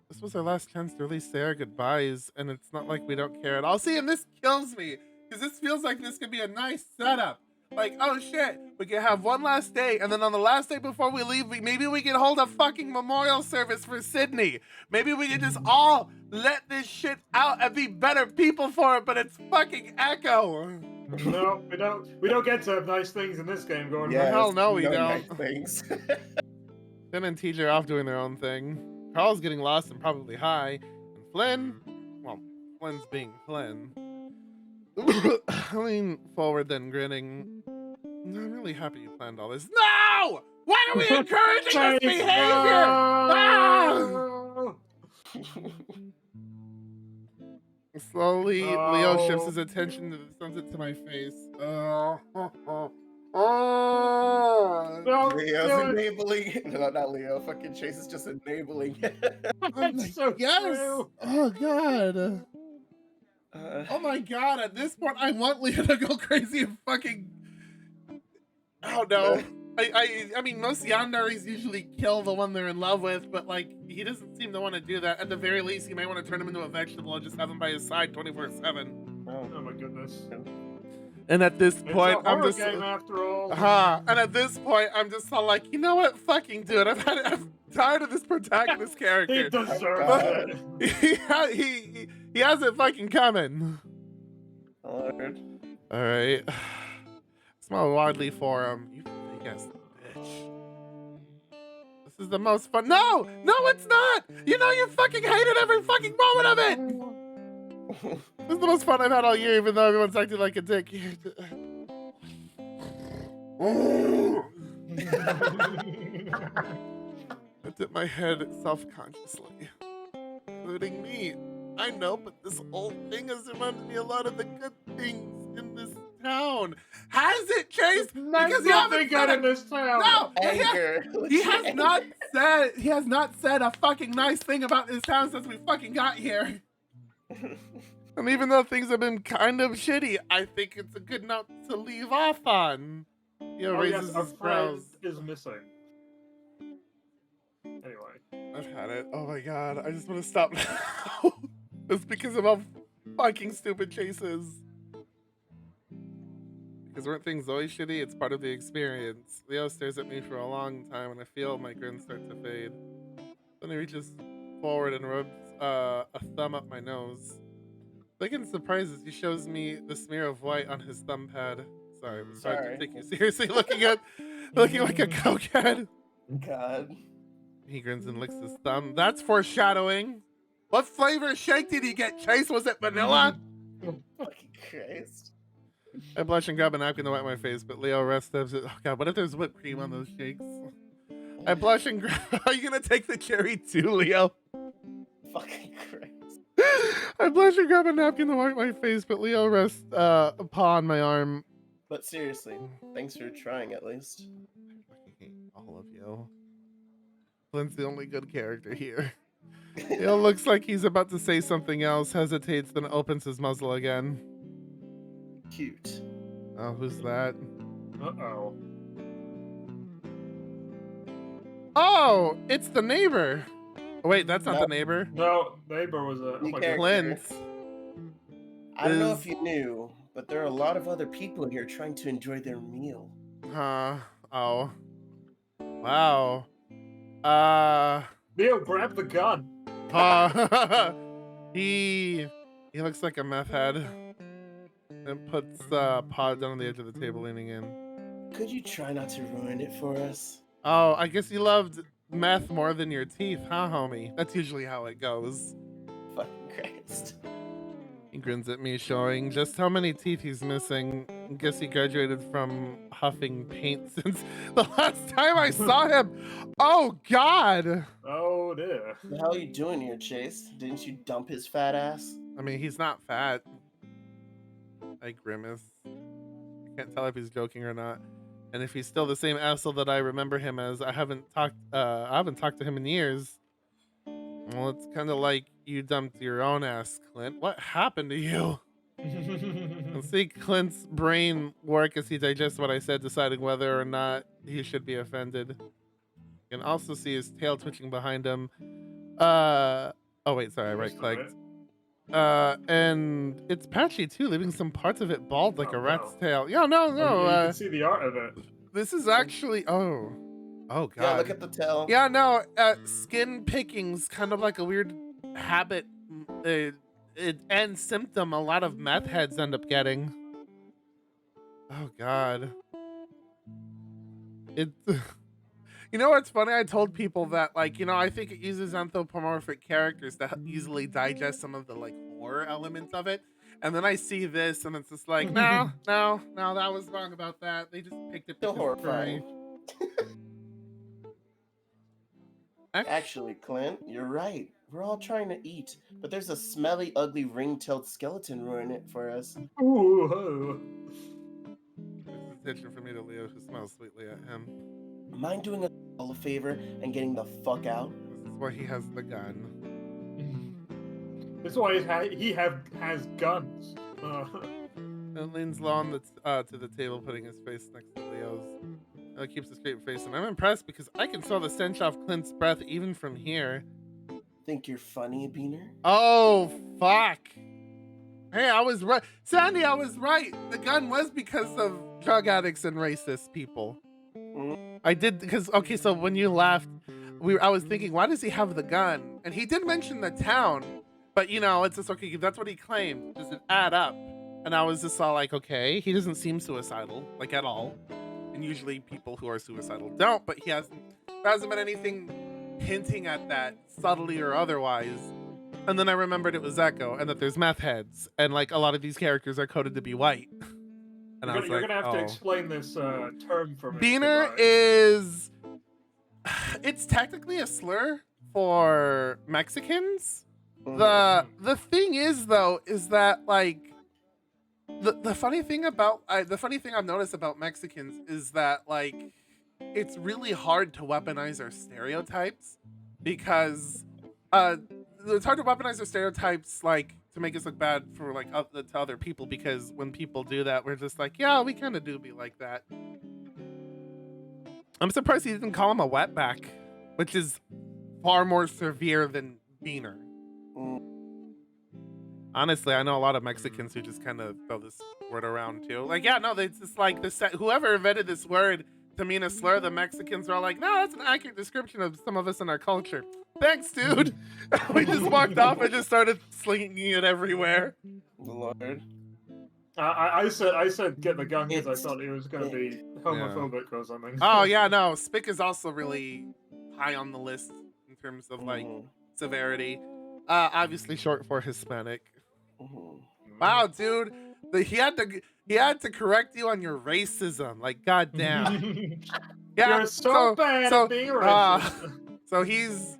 This was our last chance to really say our goodbyes, and it's not like we don't care at all. See, and this kills me, because this feels like this could be a nice setup. Like, oh shit, we can have one last day, and then on the last day before we leave, maybe we can hold a fucking memorial service for Sydney. Maybe we can just all let this shit out and be better people for it, but it's fucking Echo. No, we don't get to have nice things in this game, Gordon. Yeah, hell no, we nice don't. things. Finn and TJ are off doing their own thing. Carl's getting lost and probably high. And Flynn, well, Flynn's being Flynn. I lean forward then grinning. I'm really happy you planned all this. No! Why are we encouraging this behavior? Ah! Slowly, Leo shifts his attention to the sunset to my face. Leo's enabling. No, not Leo. Fucking Chase is just enabling. That's so yes. true. Oh god. Oh my god. At this point, I want Leo to go crazy and fucking. Oh no. I mean, most yanderis usually kill the one they're in love with, but like he doesn't seem to want to do that. At the very least, he may want to turn him into a vegetable and just have him by his side 24/7. Oh my goodness. And at this point, it's a I'm horror just game after all. and at this point, I'm just all like, you know what? Fucking do it. I'm tired of this protagonist He character. deserves it. He has it fucking coming. Lord. All right. Smile widely for him. You fake ass bitch. This is the most fun. No, it's not. You know you fucking hated every fucking moment of it. This is the most fun I've had all year, even though everyone's acting like a dick. I dip my head self-consciously, including me. I know, but this whole thing has reminded me a lot of the good things in this town. Has it, Chase? Because you haven't got in this town. No, Anger. he has not said a fucking nice thing about this town since we fucking got here. And even though things have been kind of shitty, I think it's a good note to leave off on. Raises our his brows. friend is missing. Anyway. I've had it. Oh my god, I just want to stop now. It's because of how fucking stupid Chase is. Because weren't things always shitty? It's part of the experience. Leo stares at me for a long time and I feel my grin start to fade. Then he reaches forward and rubs a thumb up my nose. Looking surprises, he shows me the smear of white on his thumb pad. Sorry, I'm starting to take you seriously looking like a cokehead. God. He grins and licks his thumb. That's foreshadowing. What flavor shake did he get, Chase? Was it vanilla? Fucking Christ. I blush and grab a napkin to wipe my face, but Leo rests. Oh god, what if there's whipped cream on those shakes? I blush and grab. Are you gonna take the cherry too, Leo? Fucking Christ. I blush and grab a napkin to wipe my face, but Leo rests a paw on my arm. But seriously, thanks for trying at least. I fucking hate all of you. Flynn's the only good character here. Leo looks like he's about to say something else, hesitates, then opens his muzzle again. Cute. Oh, who's that? Uh-oh. Oh, it's the neighbor. Oh, wait, that's not the neighbor. No, neighbor was a... New my character. Clint. I don't know if you knew, but there are a lot of other people here trying to enjoy their meal. Oh. Wow. Leo, grab the gun. He looks like a meth head. And puts paw down on the edge of the table, leaning in. Could you try not to ruin it for us? Oh, I guess you loved meth more than your teeth, huh, homie? That's usually how it goes. Fucking Christ. He grins at me, showing just how many teeth he's missing. I guess he graduated from huffing paint since the last time I saw him. Oh, God. Oh, Oh dear. How are you doing here, Chase? Didn't you dump his fat ass? I mean, he's not fat. I grimace. I can't tell if he's joking or not. And if he's still the same asshole that I remember him as, I haven't talked to him in years. Well, it's kind of like you dumped your own ass, Clint. What happened to you? And see Clint's brain work as he digests what I said, deciding whether or not he should be offended. You can also see his tail twitching behind him. Oh wait, sorry, I right-clicked. And it's patchy too, leaving some parts of it bald like a rat's tail. Yeah, no. You can see the art of it. This is actually oh god. Yeah, look at the tail. Yeah, no, skin picking's kind of like a weird habit and symptom a lot of meth heads end up getting. Oh god. It You know what's funny? I told people that, like, I think it uses anthropomorphic characters to easily digest some of the, like, horror elements of it. And then I see this, and it's just like, no, that was wrong about that. They just picked it. Still horrifying. Actually, Clint, you're right. We're all trying to eat, but there's a smelly, ugly, ring-tailed skeleton ruining it for us. Ooh. It's attention for me to Leo, who smells sweetly at him. Mind doing a favor and getting the fuck out? This is why he has the gun. This is why he has guns. And leans low on to the table, putting his face next to Leo's. Keeps a straight face, and I'm impressed because I can smell the stench off Clint's breath even from here. Think you're funny, Beaner? Oh, fuck. Hey, I was right. Sandy, I was right. The gun was because of drug addicts and racist people. I did, because, okay, so when you left, I was thinking, why does he have the gun? And he did mention the town, but, it's just, okay, that's what he claimed. Does it add up? And I was just all like, okay, he doesn't seem suicidal, like, at all. And usually people who are suicidal don't, but there hasn't been anything hinting at that, subtly or otherwise. And then I remembered it was Echo, and that there's meth heads, and, like, a lot of these characters are coded to be white. And you're gonna have to explain this term for me. Beaner is... It's technically a slur for Mexicans. The thing is, though, is that, like, the funny thing I've noticed about Mexicans is that, like, it's really hard to weaponize our stereotypes because it's hard to weaponize our stereotypes, like, to make us look bad for, like, to other people, because when people do that, we're just like, yeah, we kind of do be like that. I'm surprised he didn't call him a wetback, which is far more severe than Beaner. Honestly, I know a lot of Mexicans who just kind of throw this word around too. Like, yeah, no, it's just like whoever invented this word to mean a slur, the Mexicans are all like, no, that's an accurate description of some of us in our culture. Thanks, dude. We just walked off and just started slinging it everywhere. Lord. I said get the gun because I thought it was going to be homophobic or something. Oh, yeah, no. Spick is also really high on the list in terms of, like, severity. Obviously short for Hispanic. Wow, dude. He had to correct you on your racism. Like, goddamn. Yeah, you're so bad at being racist.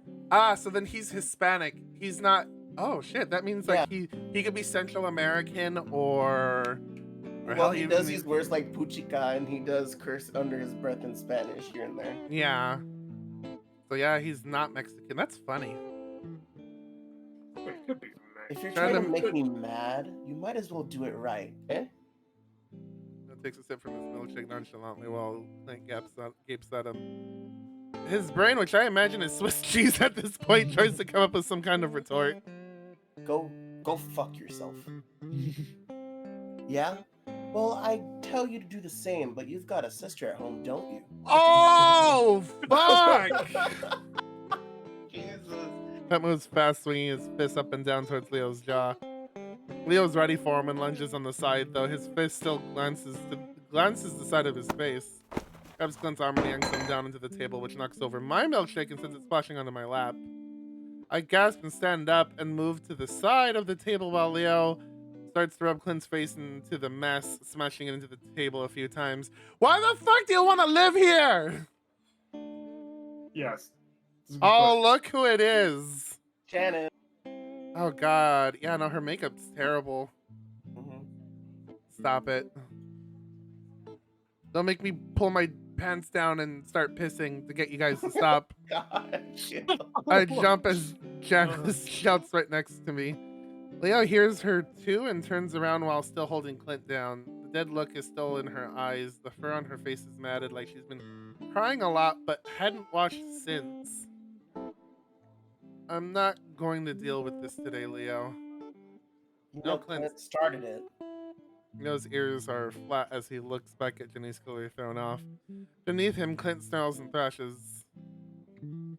So then he's Hispanic. He's not. Oh shit, that means like he could be Central American or well, he does use words like puchica, and he does curse under his breath in Spanish here and there. Yeah. So yeah, he's not Mexican. That's funny. It could be. If you're trying to make me mad, you might as well do it right, eh? Takes a sip from his milkshake nonchalantly while Clint gapes at him. His brain, which I imagine is Swiss cheese at this point, tries to come up with some kind of retort. Go fuck yourself. Yeah? Well, I tell you to do the same, but you've got a sister at home, don't you? Oh, fuck! Jesus. That moves fast, swinging his fist up and down towards Leo's jaw. Leo's ready for him and lunges on the side, though his fist still glances the side of his face. Grabs Clint's arm and yanks him down into the table, which knocks over my milkshake and sends it splashing onto my lap. I gasp and stand up and move to the side of the table while Leo starts to rub Clint's face into the mess, smashing it into the table a few times. Why the fuck do you want to live here? Yes. Oh, look who it is. Shannon. Oh God. Yeah, no, her makeup's terrible. Mhm. Stop it. Don't make me pull my pants down and start pissing to get you guys to stop. God, chill. I jump as Janice shouts right next to me. Leo hears her too and turns around while still holding Clint down. The dead look is still in her eyes. The fur on her face is matted like she's been crying a lot but hadn't washed since. I'm not going to deal with this today, Leo. You No, know, Clint's Clint started it. Leo's ears are flat as he looks back at Jenny's clearly thrown off. Beneath him, Clint snarls and thrashes. I'm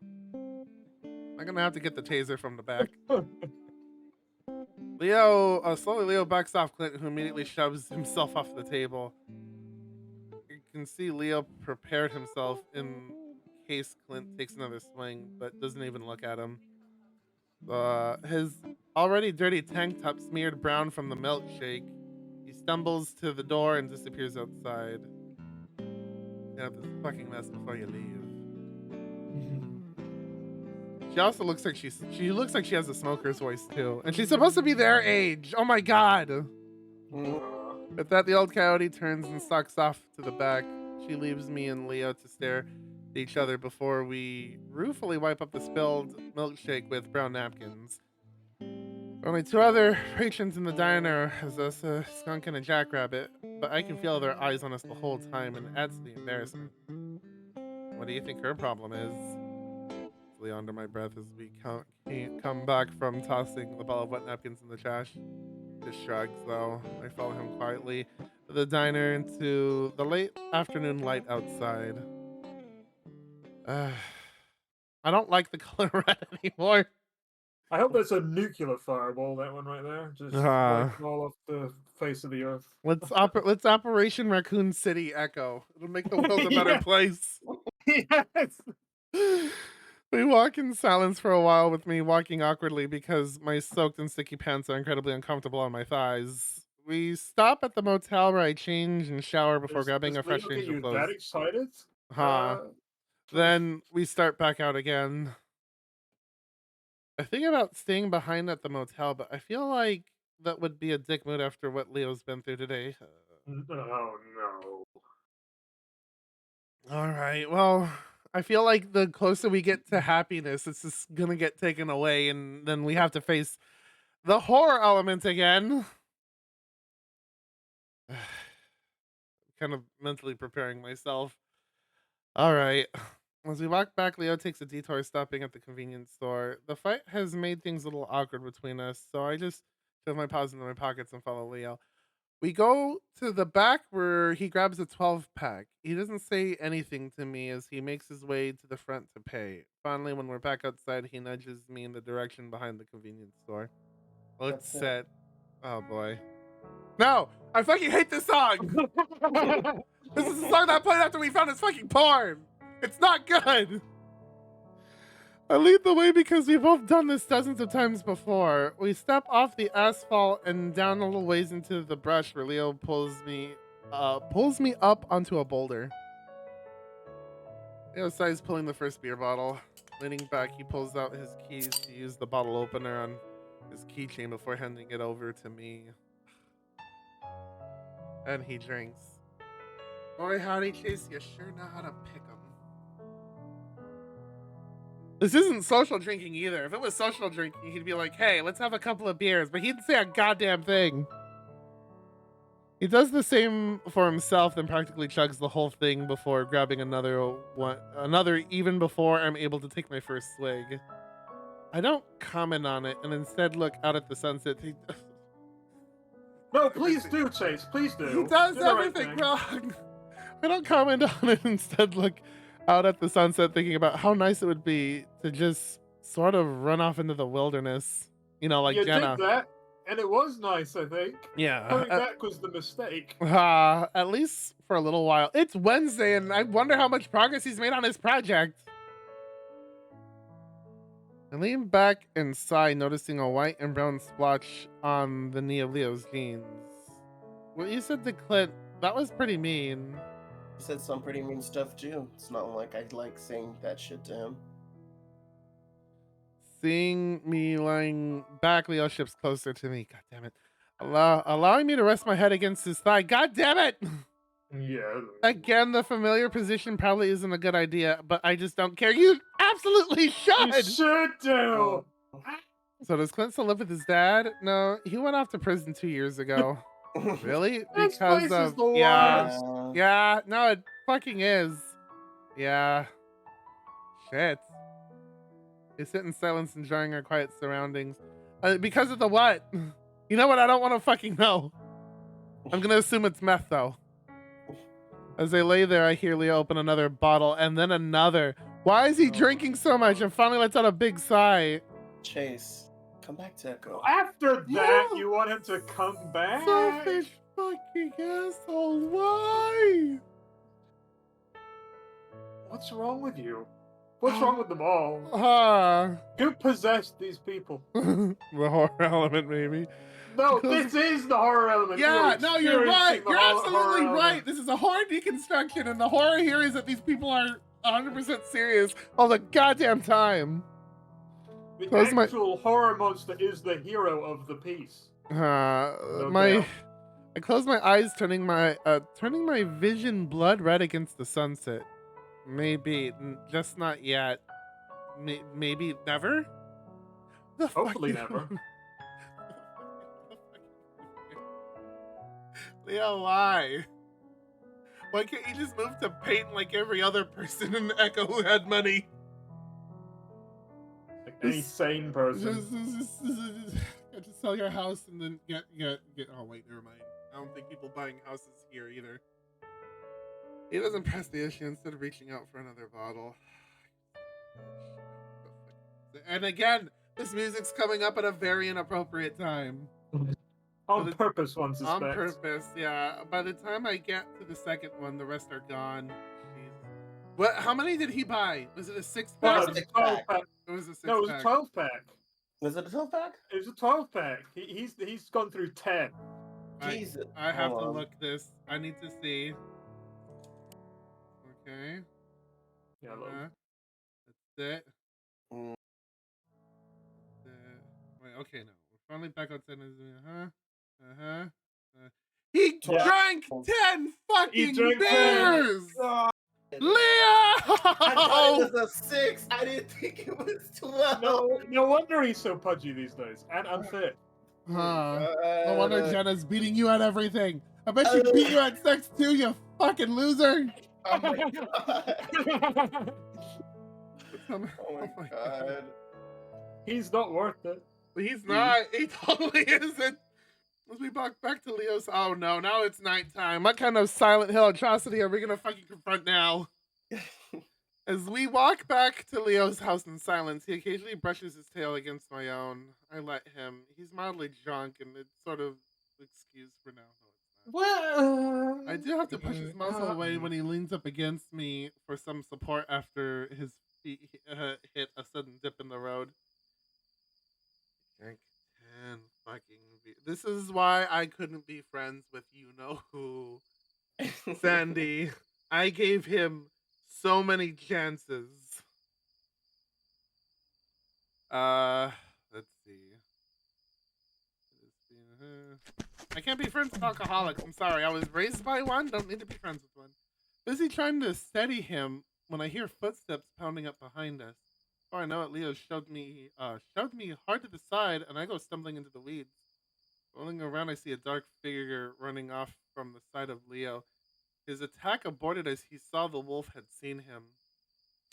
gonna have to get the taser from the back. Slowly Leo backs off Clint, who immediately shoves himself off the table. You can see Leo prepared himself in case Clint takes another swing, but doesn't even look at him. His already dirty tank top smeared brown from the milkshake. He stumbles to the door and disappears outside. Clean up this fucking mess before you leave. She also looks like she looks like she has a smoker's voice too, and she's supposed to be their age. Oh my God! Mhm. With that, the old coyote turns and stalks off to the back. She leaves me and Leo to stare at each other before we ruefully wipe up the spilled milkshake with brown napkins. Only two other patrons in the diner as us, a skunk and a jackrabbit, but I can feel their eyes on us the whole time and it adds to the embarrassment. What do you think her problem is? Leo under my breath as we come back from tossing the ball of wet napkins in the trash. Just shrugs, though. I follow him quietly to the diner into the late afternoon light outside. I don't like the color red anymore. I hope that's a nuclear fireball, that one right there. Just Ah. wipe all off the face of the earth. Let's Operation Raccoon City echo. It'll make the world a better Yeah. place. Yes! We walk in silence for a while with me walking awkwardly because my soaked and sticky pants are incredibly uncomfortable on my thighs. We stop at the motel where I change and shower before grabbing a fresh Leo change get of you clothes. that excited? Huh. Then we start back out again. I think about staying behind at the motel, but I feel like that would be a dick move after what Leo's been through today. Oh no. All right. Well, I feel like the closer we get to happiness, it's just gonna get taken away, and then we have to face the horror element again. Kind of mentally preparing myself. All right. As we walk back, Leo takes a detour stopping at the convenience store. The fight has made things a little awkward between us, so I just shove my paws into my pockets and follow Leo. We go to the back where he grabs a 12 pack. He doesn't say anything to me as he makes his way to the front to pay. Finally, when we're back outside, he nudges me in the direction behind the convenience store. Let's That's it. set. Oh boy. No! I fucking hate this song! This is the song that played after we found his fucking porn! It's not good! I lead the way because we've both done this dozens of times before. We step off the asphalt and down a little ways into the brush where Leo pulls me up onto a boulder. Leo sighs, pulling the first beer bottle. Leaning back, he pulls out his keys to use the bottle opener on his keychain before handing it over to me. And he drinks. Boy, howdy, Chase, you sure know how to pick 'em. This isn't social drinking either. If it was social drinking, he'd be like, hey, let's have a couple of beers. But he didn't say a goddamn thing. He does the same for himself, then practically chugs the whole thing before grabbing another even before I'm able to take my first swig. I don't comment on it and instead look out at the sunset. No, please do, Chase. Please do. He does Do the right everything thing. wrong. I don't comment on it. Instead, look out at the sunset, thinking about how nice it would be to just sort of run off into the wilderness. You know, like You Jenna. did that, and it was nice, I think. Yeah. Coming back was the mistake. At least for a little while. It's Wednesday, and I wonder how much progress he's made on his project. I lean back and sigh, noticing a white and brown splotch on the knee of Leo's jeans. What you said to Clint, that was pretty mean. He said some pretty mean stuff too. It's not like I like saying that shit to him. Seeing me lying back, Leo shifts closer to me. God damn it. Allowing me to rest my head against his thigh. God damn it! Yeah. Again, the familiar position probably isn't a good idea, but I just don't care. You absolutely You should! should do. So does Clint still live with his dad? No, he went off to prison 2 years ago. Really? This place is Because the of yeah, worst. yeah. No, it fucking is. Yeah. Shit. They sit in silence, enjoying our quiet surroundings. Because of the what? You know what? I don't want to fucking know. I'm gonna assume it's meth though. As they lay there, I hear Leo open another bottle and then another. Why is he drinking so much? And finally lets out a big sigh. Chase, come back to Echo. After that, Yeah. you want him to come back? Selfish fucking asshole. Why? What's wrong with you? What's wrong with them all? Who possessed these people? The horror element, maybe. No, Because- this is the horror element. Yeah, no, you're right. experiencing the You're horror absolutely right. element. This is a horror deconstruction, and the horror here is that these people are 100% serious all the goddamn time. The Close my- actual horror monster is the hero of the piece. No My, doubt. I close my eyes, turning my vision blood red against the sunset. Maybe, just not yet. Maybe never. The fuck Hopefully you- never. Leo, why? Why can't you just move to paint like every other person in Echo who had money? Like any sane person. Just sell your house and then get. Oh wait, never mind. I don't think people buying houses here either. He doesn't press the issue instead of reaching out for another bottle. And again, this music's coming up at a very inappropriate time. On But it- purpose, one suspects. On purpose, yeah. By the time I get to the second one, the rest are gone. Jeez. What? How many did he buy? Was it a 6-pack? No, Well, it was a six 12 pack. pack. It was a 6-pack. No, it was a 12 pack. Was it a 12 pack? It was a 12 pack. He's gone through 10. Jesus. I have Hold to on. look this. I need to see. Okay. Yeah, look. That's it. Mm. Wait, okay, no. We're finally back on 10. He Yeah. drank 10 fucking drank 10. beers! God. Leo! I thought it was a 6. I didn't think it was 12. No wonder he's so pudgy these days and unfit. No wonder Jenna's beating you at everything. I bet she beat you at sex too, you fucking loser. Oh my god. Oh Oh my god. He's not worth it. He's not. He totally isn't. Let's be back to Leo's. Oh no, now it's nighttime. What kind of Silent Hill atrocity are we gonna fucking confront now? As we walk back to Leo's house in silence, he occasionally brushes his tail against my own. I let him. He's mildly drunk, and it's sort of excused for now. No, it's not. Well, I do have to push his muzzle away when he leans up against me for some support after his feet hit a sudden dip in the road. Drank 10 fucking beers. This is why I couldn't be friends with you-know-who. Sandy. I gave him so many chances. Let's see. I can't be friends with alcoholics. I'm sorry. I was raised by one. Don't need to be friends with one. Busy trying to steady him when I hear footsteps pounding up behind us. Before I know it, Leo shoved me hard to the side, and I go stumbling into the weeds. Rolling around, I see a dark figure running off from the side of Leo. His attack aborted as he saw the wolf had seen him.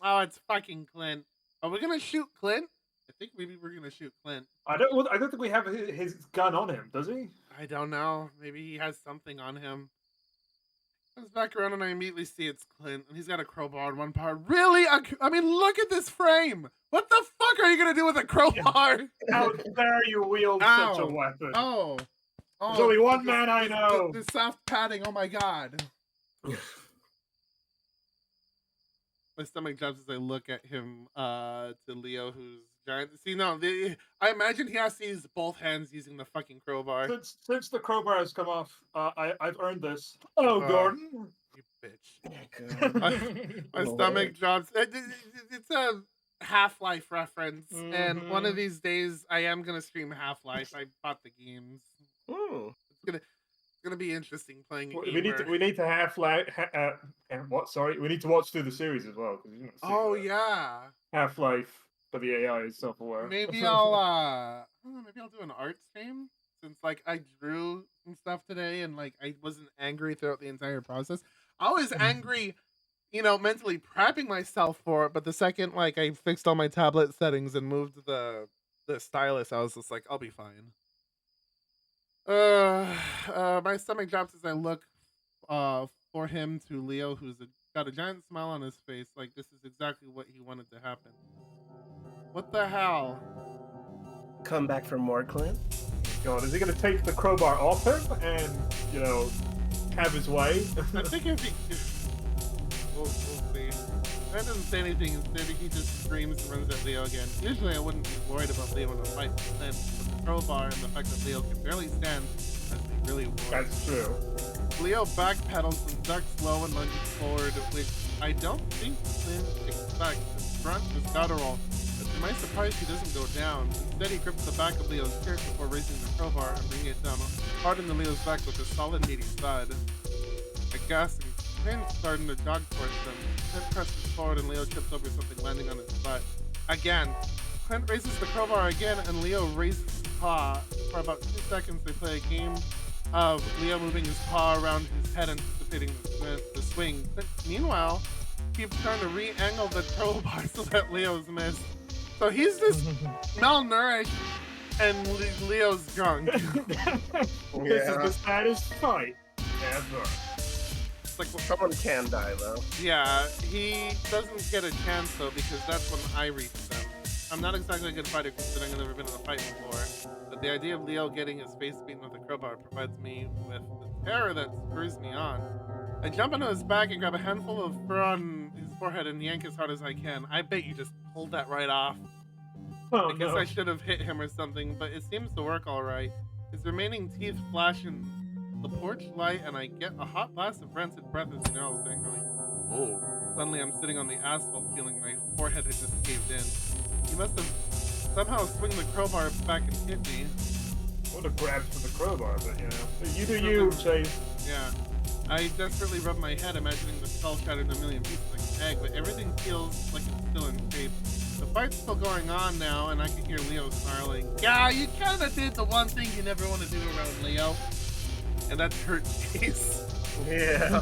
Oh, it's fucking Clint. Are we gonna shoot Clint? I think maybe we're gonna shoot Clint. I don't think we have his gun on him, does he? I don't know. Maybe he has something on him. Comes back around and I immediately see it's Clint, and he's got a crowbar in one part. Really? I mean, look at this frame. What the fuck are you gonna do with a crowbar? How dare you wield such a Ow. weapon? Oh. There's only one this- man I this- know. This soft padding. Oh my god. My stomach drops as I look at him to Leo, who's giant. See, no, I imagine he has to use both hands using the fucking crowbar. Since the crowbar has come off, I've earned this. Hello, Gordon. You bitch. Oh my god. My Lord. stomach drops. It's a Half-Life reference, and one of Mhm. these days I am gonna stream Half-Life. I bought the games. Ooh. It's gonna be interesting playing a We game need to where. we need to what? Sorry, we need to watch through the series as well because you don't see Oh the yeah. Half-Life, but the AI is self-aware. Maybe I'll do an art stream since like I drew some stuff today and like I wasn't angry throughout the entire process. I was angry, mentally prepping myself for it, but the second like I fixed all my tablet settings and moved the stylus, I was just like, I'll be fine. Uh, my stomach drops as I look for him to Leo, got a giant smile on his face, like this is exactly what he wanted to happen. What the hell? Come back for more, Clint? God, is he going to take the crowbar off him and have his way? I think we'll see. That doesn't say anything. Instead, he just screams and runs at Leo again. Usually, I wouldn't be worried about Leo in a fight with Clint, but the crowbar and the fact that Leo can barely stand as they really war. That's true. Leo backpedals and ducks low and lunges forward, which I don't think Clint expects. His grunt is guttural, but to my surprise, he doesn't go down. Instead, he grips the back of Leo's shirt before raising the crowbar and bringing it down hard into Leo's back with a solid, meaty thud. A gasp and Clint starting to jog towards them. Clint presses forward and Leo trips over something, landing on his butt. Again. Clint raises the crowbar again and Leo raises his paw. For about 2 seconds, they play a game of Leo moving his paw around his head, anticipating the swing. Clint, meanwhile, keeps trying to re-angle the crowbar so that Leo's missed. So he's just malnourished and Leo's drunk. This is the saddest fight ever. Like, Someone can die, though. yeah, he doesn't get a chance though because that's when I reach them. I'm not exactly a good fighter considering I've never been in a fight before, but the idea of Leo getting his face beaten with a crowbar provides me with the terror that spurs me on. I jump onto his back and grab a handful of fur on his forehead and yank as hard as I can. I bet you just pulled that right off. Oh, I guess no. I should have hit him or something, but it seems to work all right. His remaining teeth flash in the porch light, and I get a hot blast of rancid breath as he snarls angrily. Oh. Suddenly, I'm sitting on the asphalt, feeling my forehead had just caved in. He must have somehow swung the crowbar back and hit me. I would have grabbed for the crowbar, but you do you, Chase. Yeah. I desperately rub my head, imagining the skull shattered in a million pieces like an egg, but everything feels like it's still in shape. The fight's still going on now, and I can hear Leo snarling. Yeah, you kinda did the one thing you never want to do around Leo. And that's hurt Chase. Yeah.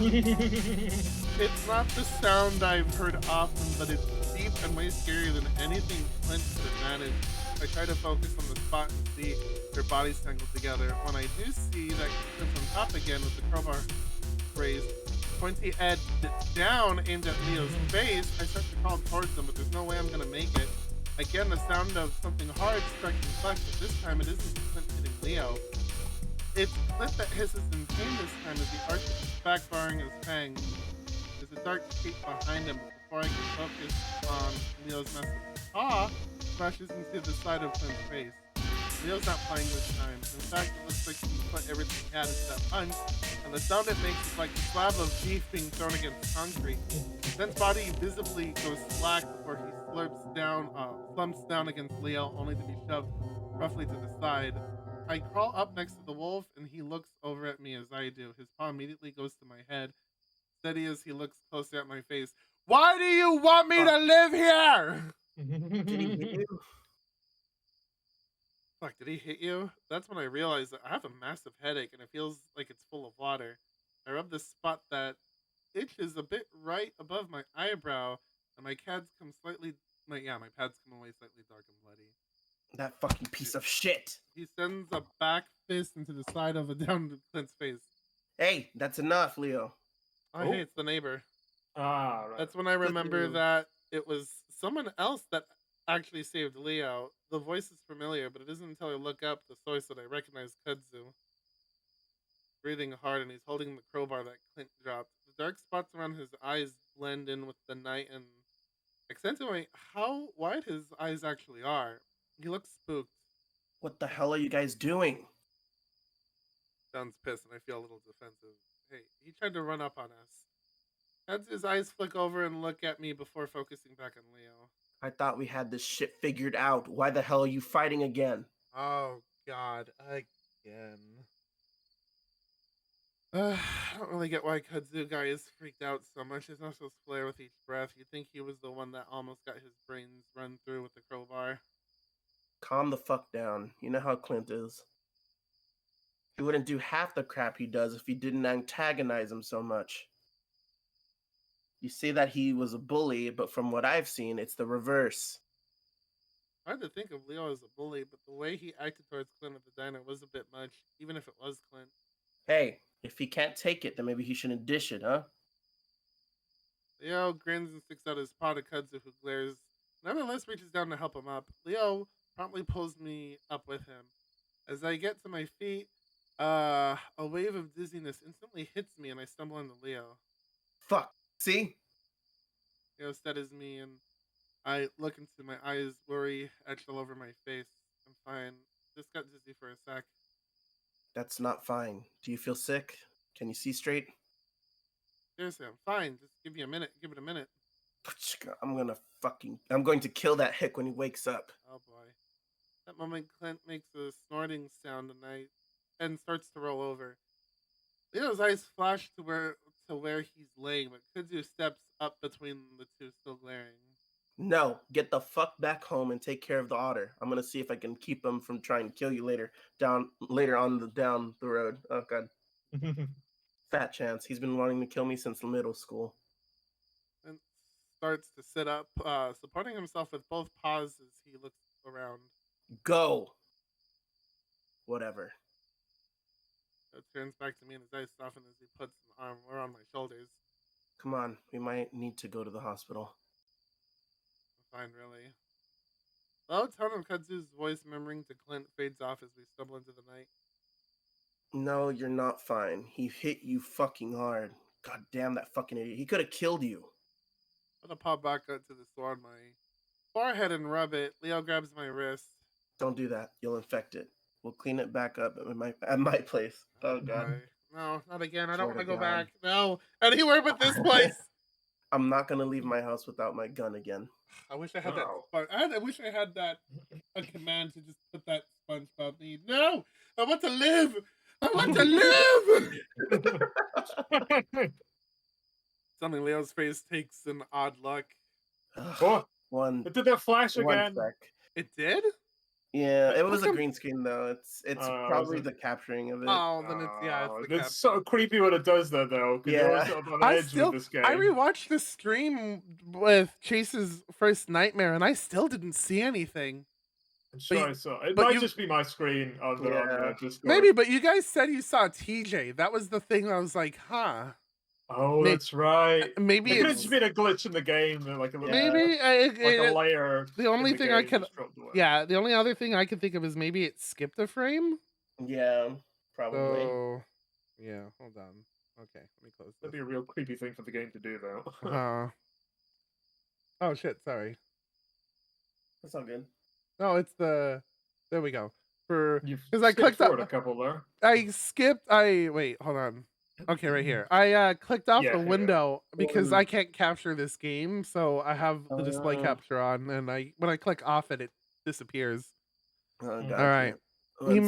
It's not the sound I've heard often, but it's deep and way scarier than anything Clint could have managed. I try to focus on the spot and see their bodies tangled together. When I do see that Clint's on top again with the crowbar raised, pointy edge down aimed at Leo's face, I start to crawl towards him, but there's no way I'm gonna make it. Again, the sound of something hard striking flesh, but this time it isn't Clint hitting Leo. It's Clint that hisses in pain this time as he arches his back, barring his fangs. There's a dark shape behind him, but before I can focus on Leo's massive paw, smashes into the side of Clint's face. Leo's not playing this time. In fact, it looks like he put everything he had into that punch, and the sound it makes is like a slab of beef being thrown against concrete. Clint's body visibly goes slack before he slumps down against Leo, only to be shoved roughly to the side. I crawl up next to the wolf, and he looks over at me as I do. His paw immediately goes to my head, steady as he looks closer at my face. Why do you want me to live here? Did he hit you? Fuck, did he hit you? That's when I realized that I have a massive headache, and it feels like it's full of water. I rub the spot that itches a bit right above my eyebrow, and my pads come away slightly dark and bloody. That fucking piece of shit. He sends a back fist into the side of down to Clint's face. Hey, that's enough, Leo. Oh, hey, it's the neighbor. Ah, right. That's when I remember that it was someone else that actually saved Leo. The voice is familiar, but it isn't until I look up the source that I recognize Kudzu. Breathing hard, and he's holding the crowbar that Clint dropped. The dark spots around his eyes blend in with the night and accentuate how wide his eyes actually are. He looks spooked. What the hell are you guys doing? Sounds pissed, and I feel a little defensive. Hey, he tried to run up on us. As his eyes flick over and look at me before focusing back on Leo. I thought we had this shit figured out. Why the hell are you fighting again? Oh God, again. I don't really get why Kudzu guy is freaked out so much. His nostrils flare with each breath. You'd think he was the one that almost got his brains run through with the crowbar. Calm the fuck down. You know how Clint is. He wouldn't do half the crap he does if you didn't antagonize him so much. You say that he was a bully, but from what I've seen, it's the reverse. Hard to think of Leo as a bully, but the way he acted towards Clint at the diner was a bit much, even if it was Clint. Hey, if he can't take it, then maybe he shouldn't dish it, huh? Leo grins and sticks out his paw to Kudzu, who glares. Nevertheless, reaches down to help him up. Leo promptly pulls me up with him. As I get to my feet, a wave of dizziness instantly hits me, and I stumble into Leo. Fuck. See? Leo steadies me, and I look into my eyes, worry etched all over my face. I'm fine. Just got dizzy for a sec. That's not fine. Do you feel sick? Can you see straight? Seriously, I'm fine. Just give me a minute. Give it a minute. I'm going to kill that hick when he wakes up. Oh boy. That moment, Clint makes a snorting sound and starts to roll over. Leo's eyes flash to where he's laying, but Kudzu steps up between the two, still glaring. No, get the fuck back home and take care of the otter. I'm gonna see if I can keep him from trying to kill you later on down the road. Oh god. Fat chance. He's been wanting to kill me since middle school. And starts to sit up, supporting himself with both paws as he looks around. Go. Whatever. It turns back to me and his eyes soften as he puts an arm around my shoulders. Come on, we might need to go to the hospital. Fine, really. The low tone of Kudzu's voice murmuring to Clint fades off as we stumble into the night. No, you're not fine. He hit you fucking hard. God damn that fucking idiot. He could have killed you. I'm gonna pop back up to the store on my forehead and rub it. Leo grabs my wrist. Don't do that. You'll infect it. We'll clean it back up at my place. Oh god. Boy. No, not again. I don't Swear want to to go God. back. No, anywhere but this place. I'm not gonna leave my house without my gun again. I wish I had Wow. that. I wish I had that a command to just put that SpongeBob need. No, I want to live. I want to live. Suddenly, Leo's face takes an odd look. Oh, One it did that flash one again. sec. It did? Yeah, it was a come- green screen though. It's Oh, probably is it? the capturing of it. Oh, then it's Oh, it's the it's so creepy when it does that though. 'Cause you're always Yeah. sort of on I edge still, with this game. I rewatched the stream with Chase's first nightmare, and I still didn't see anything. I'm sure you- I saw. It but might you- just be my screen on the Yeah. Discord. Maybe, but you guys said you saw TJ. That was the thing. I was like, huh? Oh, May- that's right. Maybe It could have it's just been a glitch in the game, like a little, maybe like a layer. the only in the thing I game could, just dropped away. yeah, the only other thing I could think of is maybe it skipped a frame. Yeah, probably. So, yeah, hold on. Okay, let me close That'd this. be a real creepy thing for the game to do, though. Oh shit! Sorry. That's all good. No, it's the. There we go. You've 'Cause I skipped clicked up- forward a couple there. I skipped. Wait. Hold on. Okay, right here. I clicked off Yeah, the here. window because Mm. I can't capture this game, so I have the display Oh. capture on, and when I click off it, it disappears. Oh, Mm. gotcha. All right. One He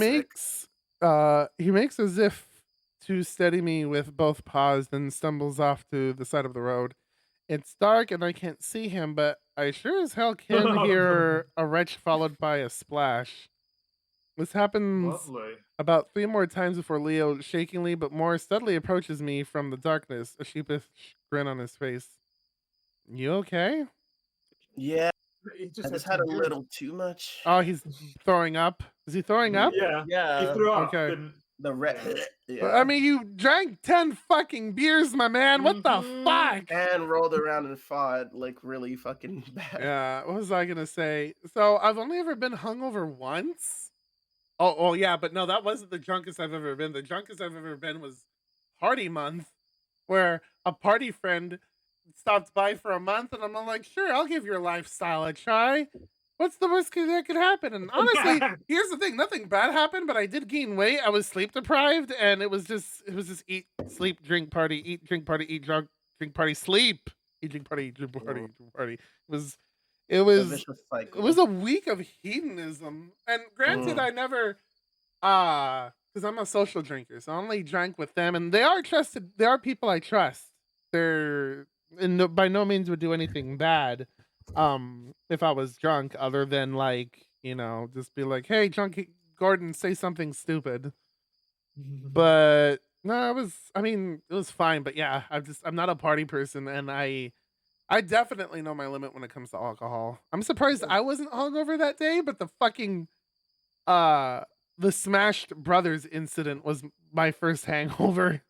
makes as if to steady me with both paws, then stumbles off to the side of the road. It's dark and I can't see him, but I sure as hell can hear a retch followed by a splash. This happens Lovely. about 3 more times before Leo shakingly but more steadily approaches me from the darkness, a sheepish grin on his face. You okay? Yeah, He I just just had had a some little too much. Oh, he's throwing up. Is he throwing up? Yeah. Yeah, He threw up. okay. Didn't... the red. Yeah. Yeah. I mean, you drank 10 fucking beers, my man. What the Mhm. fuck? And rolled around and fought like really fucking bad. Yeah, what was I gonna say? So I've only ever been hungover once. Oh yeah, but no, that wasn't the drunkest I've ever been. The drunkest I've ever been was party month, where a party friend stopped by for a month, and I'm like, sure, I'll give your lifestyle a try. What's the worst that could happen? And honestly, here's the thing: nothing bad happened, but I did gain weight. I was sleep deprived, and it was just eat, sleep, drink, party, eat, drink, party, eat, drink, party, sleep, eat, drink, party, eat, drink, party, drink, party. It A was vicious it was cycle. a week of hedonism. And granted, Mm. I never because I'm a social drinker, so I only drank with them, and they are trusted. They are people I trust. They're and no, by no means would do anything bad. If I was drunk, other than like just be like, "Hey, drunk Gordon, say something stupid." But no, it was. I mean, it was fine. But yeah, I'm not a party person, and I definitely know my limit when it comes to alcohol. I'm surprised I wasn't hungover that day, but uh the Smashed Brothers incident was my first hangover.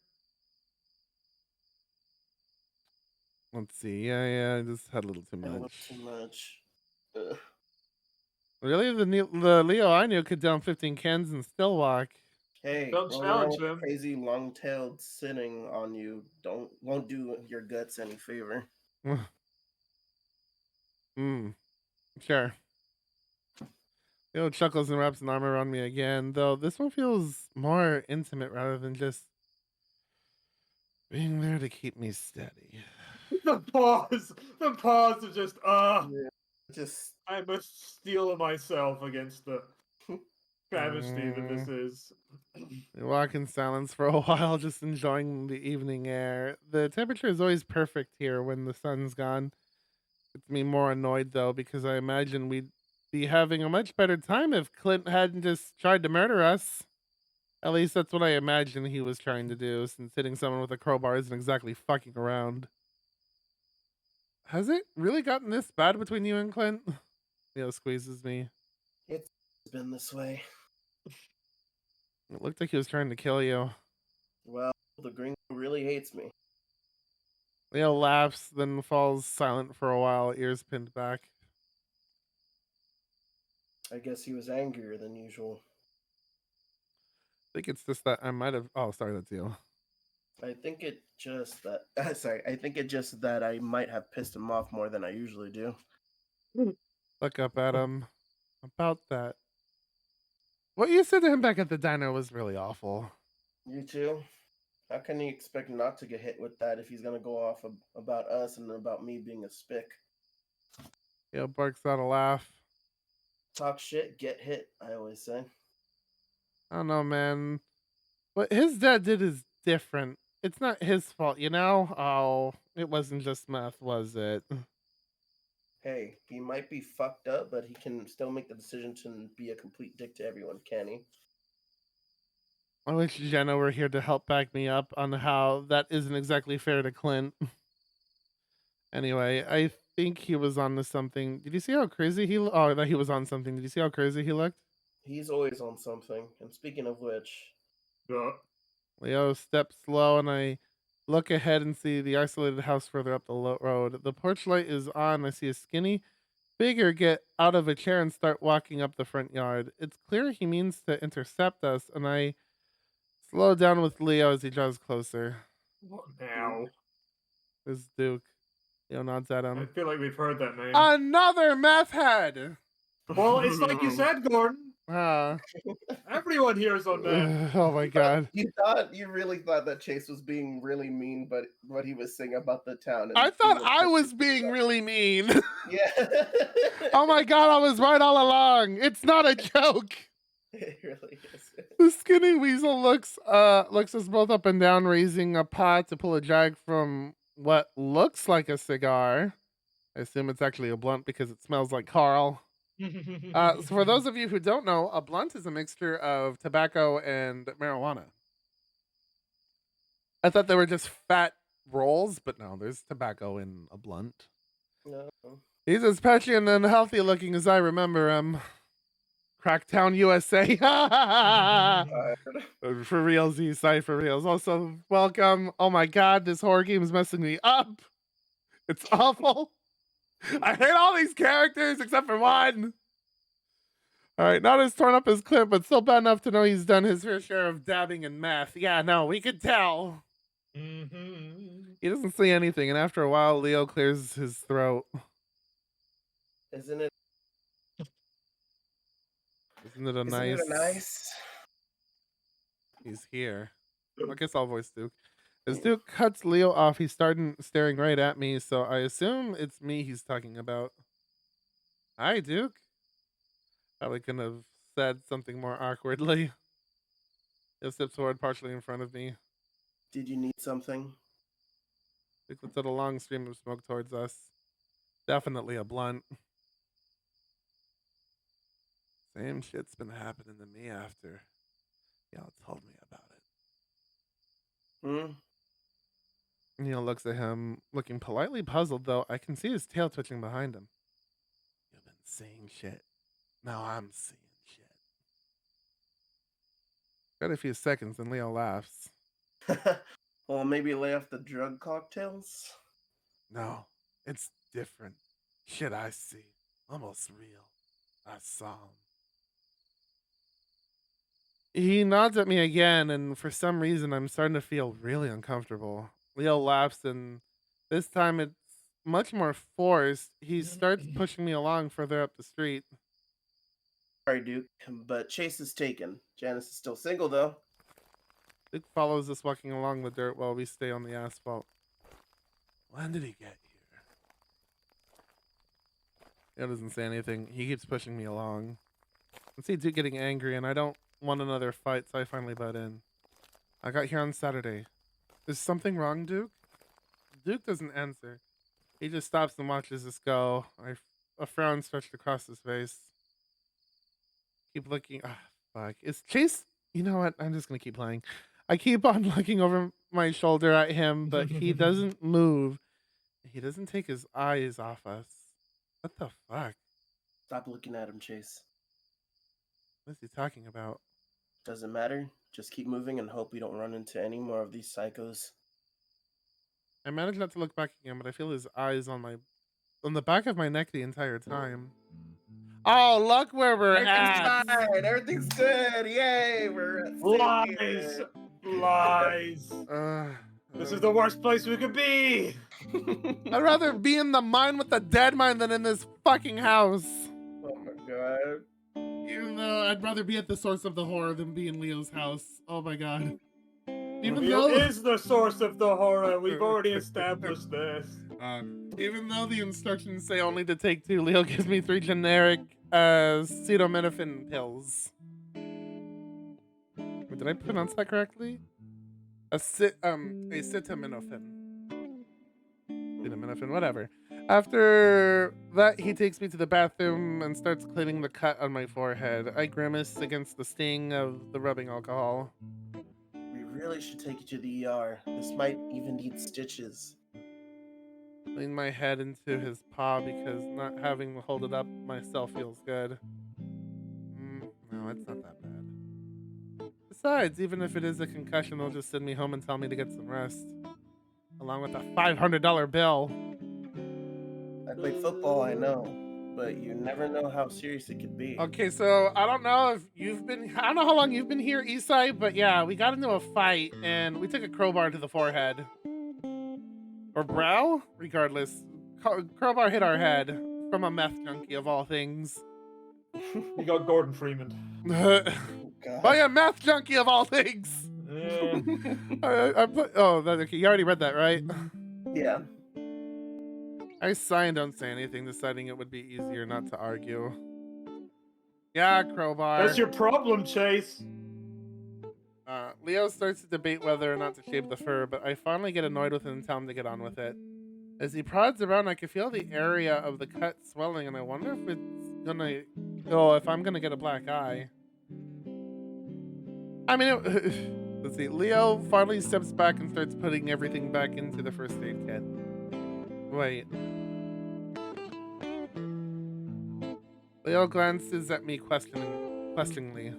Let's see. Yeah, I just had a little too A little much. too much. Ugh. Really, the Leo I knew could down 15 cans and still walk. Hey, Don't rolling around challenge with him. crazy long-tailed sitting on you won't do your guts any favor. Hmm. Sure. Leo chuckles and wraps an arm around me again, though this one feels more intimate rather than just being there to keep me steady. The pause of just, Yeah. Just I must steel myself against the travesty that Mm. this is. We walk in silence for a while, just enjoying the evening air. The temperature is always perfect here when the sun's gone. Gets me more annoyed though, because I imagine we'd be having a much better time if Clint hadn't just tried to murder us. At least that's what I imagine he was trying to do, since hitting someone with a crowbar isn't exactly fucking around. Has it really gotten this bad between you and Clint? Leo squeezes me. it's been this way. It looked like he was trying to kill you. Well, the gringo really hates me. Leo laughs, then falls silent for a while, ears pinned back. I guess he was angrier than usual. I think it's just that I might have. Oh, sorry, that's you. I think it just that sorry, I think it just that I might have pissed him off more than I usually do. Look up at him about that. What you said to him back at the diner was really awful. You too? How can he expect not to get hit with that if he's gonna go off about us and about me being a spick? Leo barks out a laugh. Talk shit, get hit, I always say. I don't know, man. What his dad did is different. It's not his fault, you know? Oh, it wasn't just meth, was it? Hey, he might be fucked up, but he can still make the decision to be a complete dick to everyone, can he? I wish Jenna were here to help back me up on how that isn't exactly fair to Clint. Anyway, I think he was on to something. Did you see how crazy oh, that he was on something. Did you see how crazy he looked? He's always on something. And speaking of which, Yeah. Leo steps slow, and I look ahead and see the isolated house further up the road. The porch light is on. I see a skinny figure get out of a chair and start walking up the front yard. It's clear he means to intercept us, and I slow down with Leo as he draws closer. What now? It's Duke. Leo nods at I him. feel like we've heard that name. Another meth head! Well, it's like you said, Gordon. Ah. Everyone here is on that. Oh my god. you really thought that Chase was being really mean, but what he was saying about the town. And I he thought was I just- was being really mean. Yeah. Oh my god, I was right all along. It's not a joke. It really is. The skinny weasel looks us both up and down, raising a pot to pull a drag from what looks like a cigar. I assume it's actually a blunt because it smells like Carl. So for those of you who don't know, a blunt is a mixture of tobacco and marijuana. I thought they were just fat rolls, but no, there's tobacco in a blunt. No. He's as patchy and unhealthy looking as I remember him. Cracktown, USA. For reals, Eastside for reals. Also, welcome. Oh my god, this horror game is messing me up. It's awful. I hate all these characters except for one. All right, not as torn up as Clint, but still bad enough to know he's done his fair share of dabbing in meth. Yeah, no, we could tell. He doesn't say anything, and after a while, Leo clears his throat. Isn't it Isn't it a isn't nice? it a nice? He's here. I guess I'll voice Duke. As Duke cuts Leo off, he's staring right at me, so I assume it's me he's talking about. Hi, Duke. Probably couldn't have said something more awkwardly. He steps forward partially in front of me. Did you need something? Duke lets out a long stream of smoke towards us. Definitely a blunt. Same shit's been happening to me after y'all told me about it. Hmm? Neil looks at him, looking politely puzzled, though I can see his tail twitching behind him. You've been seeing shit. Now I'm seeing shit. Got a few seconds, and Leo laughs. Well, maybe lay off the drug cocktails? No, it's different. Shit I see. Almost real. I saw him. He nods at me again, and for some reason, I'm starting to feel really uncomfortable. Leo laughs, and this time it's much more forced. He starts pushing me along further up the street. Sorry, Duke, but Chase is taken. Janice is still single, though. Luke follows us walking along the dirt while we stay on the asphalt. When did he get here? Leo doesn't say anything. He keeps pushing me along. I see Duke getting angry, and I don't want another fight, so I finally butt in. I got here on Saturday. Is something wrong, Duke? Duke doesn't answer. He just stops and watches us go. A frown stretched across his face. Keep looking. Ah, fuck. Is Chase? You know what? I'm just gonna keep playing. I keep on looking over my shoulder at him, but he doesn't move. He doesn't take his eyes off us. What the fuck? Stop looking at him, Chase. What is he talking about? Doesn't matter. Just keep moving and hope we don't run into any more of these psychos. I managed not to look back again, but I feel his eyes on the back of my neck the entire time. Oh, look where we're at! Fine. Everything's good. Yay! We're at Lies! Lies! This is the worst place we could be! I'd rather be in the mine with the dead mine than in this fucking house. Oh my god. Even though I'd rather be at the source of the horror than be in Leo's house. Oh my god. Even Leo though is the source of the horror. We've already established this. even though the instructions say only to take 2, Leo gives me 3 generic acetaminophen pills. Wait, did I pronounce that correctly? Acetaminophen. Acetaminophen, whatever. After that, he takes me to the bathroom and starts cleaning the cut on my forehead. I grimace against the sting of the rubbing alcohol. We really should take you to the ER. This might even need stitches. Lean my head into his paw because not having to hold it up myself feels good. No, it's not that bad. Besides, even if it is a concussion, they'll just send me home and tell me to get some rest. Along with a $500 bill. I played football, I know, but you never know how serious it could be. Okay, so I don't know how long you've been here, Eastside, but yeah, we got into a fight and we took a crowbar to the forehead. Or brow? Regardless. Crowbar hit our head from a meth junkie of all things. You got Gordon Freeman. By a meth junkie of all things! Yeah. Okay, you already read that, right? Yeah. I sigh and don't say anything, deciding it would be easier not to argue. Yeah, crowbar. That's your problem, Chase. Leo starts to debate whether or not to shave the fur, but I finally get annoyed with him and tell him to get on with it. As he prods around, I can feel the area of the cut swelling, and I wonder if if I'm gonna get a black eye. I mean, let's see. Leo finally steps back and starts putting everything back into the first aid kit. Wait. Leo glances at me questioningly.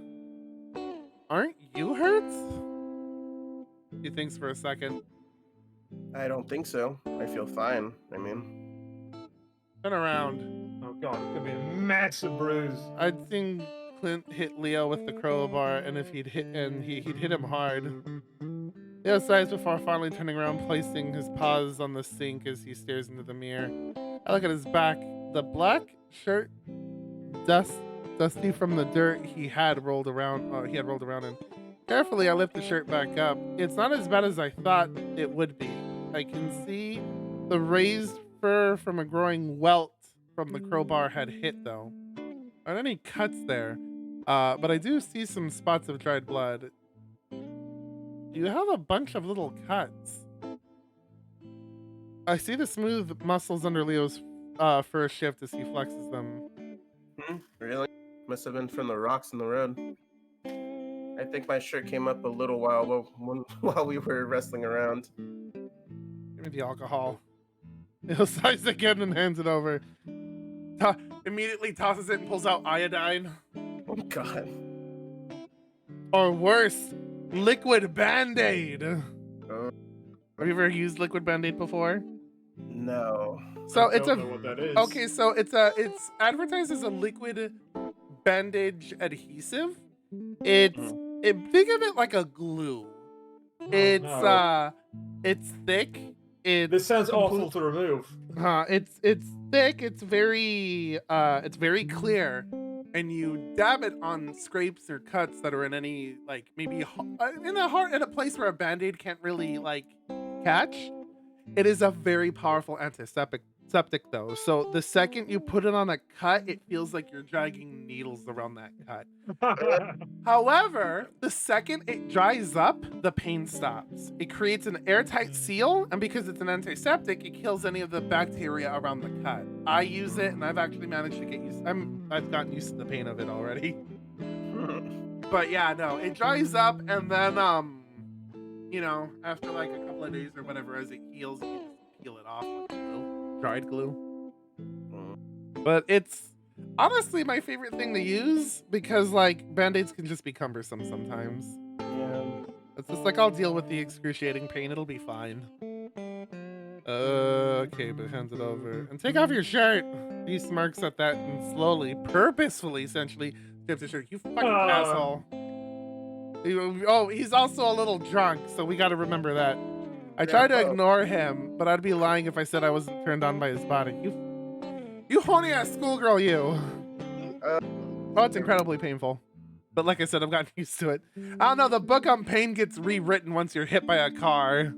Aren't you hurt? He thinks for a second. I don't think so. I feel fine. I mean... Turn around. Oh god, it could be a massive bruise. I'd seen Clint hit Leo with the crowbar, and if he'd hit him hard. Leo sighs before finally turning around, placing his paws on the sink as he stares into the mirror. I look at his back. The black shirt, dusty from the dirt he had rolled around in. Carefully, I lift the shirt back up. It's not as bad as I thought it would be. I can see the raised fur from a growing welt from the crowbar had hit, though. Aren't any cuts there? But I do see some spots of dried blood. You have a bunch of little cuts. I see the smooth muscles under Leo's first shift as he flexes them. Really? Must have been from the rocks in the road. I think my shirt came up a little while we were wrestling around. Give me the alcohol. Leo sighs again and hands it over. Immediately tosses it and pulls out iodine. Oh God. Or worse, liquid Band-Aid. Have you ever used liquid Band-Aid before? No. So I don't know what that is. okay. So it's advertised as a liquid bandage adhesive. Think of it like a glue. It's thick. This sounds awful to remove. It's thick. It's very clear, and you dab it on scrapes or cuts that are in any like maybe in a place where a Band-Aid can't really like catch. It is a very powerful antiseptic though. So the second you put it on a cut, it feels like you're dragging needles around that cut. However, the second it dries up, the pain stops. It creates an airtight seal, and because it's an antiseptic, it kills any of the bacteria around the cut. I use it, and I've actually managed to get used. I've gotten used to the pain of it already. But yeah, no, it dries up, and then you know, after like a couple of days or whatever, as it heals, you just peel it off with glue, dried glue. But it's honestly my favorite thing to use because like Band-Aids can just be cumbersome sometimes. Yeah. It's just like I'll deal with the excruciating pain. It'll be fine. Okay, but hands it over and take off your shirt. He smirks at that and slowly, purposefully, essentially, strips his shirt. You fucking asshole. Oh, he's also a little drunk, so we got to remember that. I try to ignore him, but I'd be lying if I said I wasn't turned on by his body. You horny ass schoolgirl, you. Oh, it's incredibly painful. But like I said, I've gotten used to it. I don't know, the book on pain gets rewritten once you're hit by a car.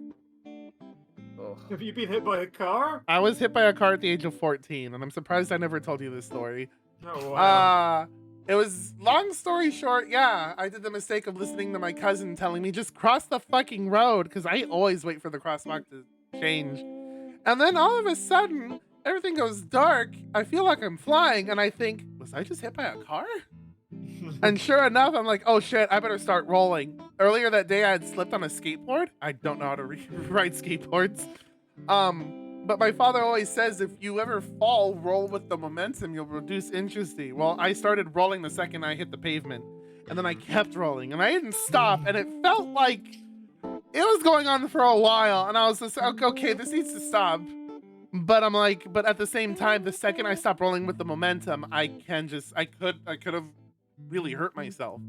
Have you been hit by a car? I was hit by a car at the age of 14, and I'm surprised I never told you this story. Oh, wow. It was, long story short, yeah, I did the mistake of listening to my cousin telling me, just cross the fucking road, because I always wait for the crosswalk to change. And then all of a sudden, everything goes dark, I feel like I'm flying, and I think, was I just hit by a car? And sure enough, I'm like, oh shit, I better start rolling. Earlier that day, I had slipped on a skateboard. I don't know how to ride skateboards. But my father always says if you ever fall, roll with the momentum, you'll reduce injury. Well, I started rolling the second I hit the pavement, and then I kept rolling, and I didn't stop, and it felt like it was going on for a while, and I was just, okay, this needs to stop. But I'm like, but at the same time, the second I stop rolling with the momentum, I could have really hurt myself.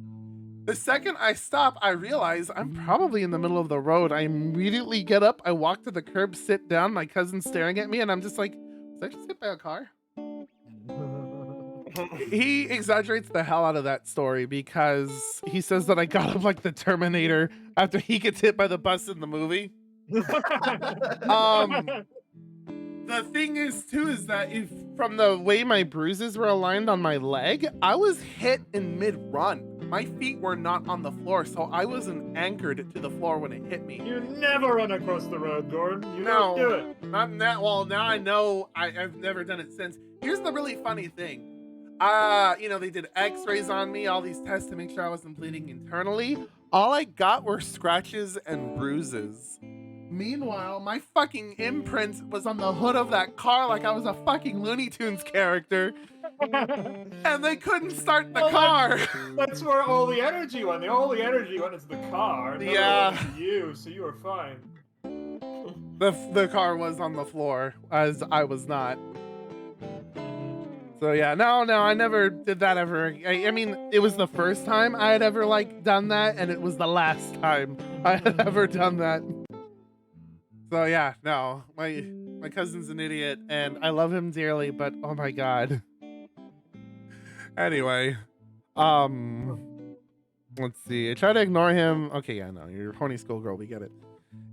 The second I stop, I realize I'm probably in the middle of the road. I immediately get up, I walk to the curb, sit down, my cousin's staring at me, and I'm just like, was I just hit by a car? He exaggerates the hell out of that story because he says that I got up like the Terminator after he gets hit by the bus in the movie. The thing is too is that if from the way my bruises were aligned on my leg, I was hit in mid-run. My feet were not on the floor, so I wasn't anchored to the floor when it hit me. You never run across the road, Gordon. You don't do it. Not that. Well, now I know. I've never done it since. Here's the really funny thing. You know, they did X-rays on me, all these tests to make sure I wasn't bleeding internally. All I got were scratches and bruises. Meanwhile, my fucking imprint was on the hood of that car like I was a fucking Looney Tunes character. And they couldn't start the car. That's where all the energy went. All the energy went into the car. Yeah. To you, so you were fine. The car was on the floor, as I was not. So yeah, no, I never did that ever. I mean, it was the first time I had ever like done that, and it was the last time I had ever done that. So yeah, no, my cousin's an idiot, and I love him dearly, but oh my god. Anyway, let's see. I try to ignore him. Okay, yeah, no, you're a horny schoolgirl. We get it.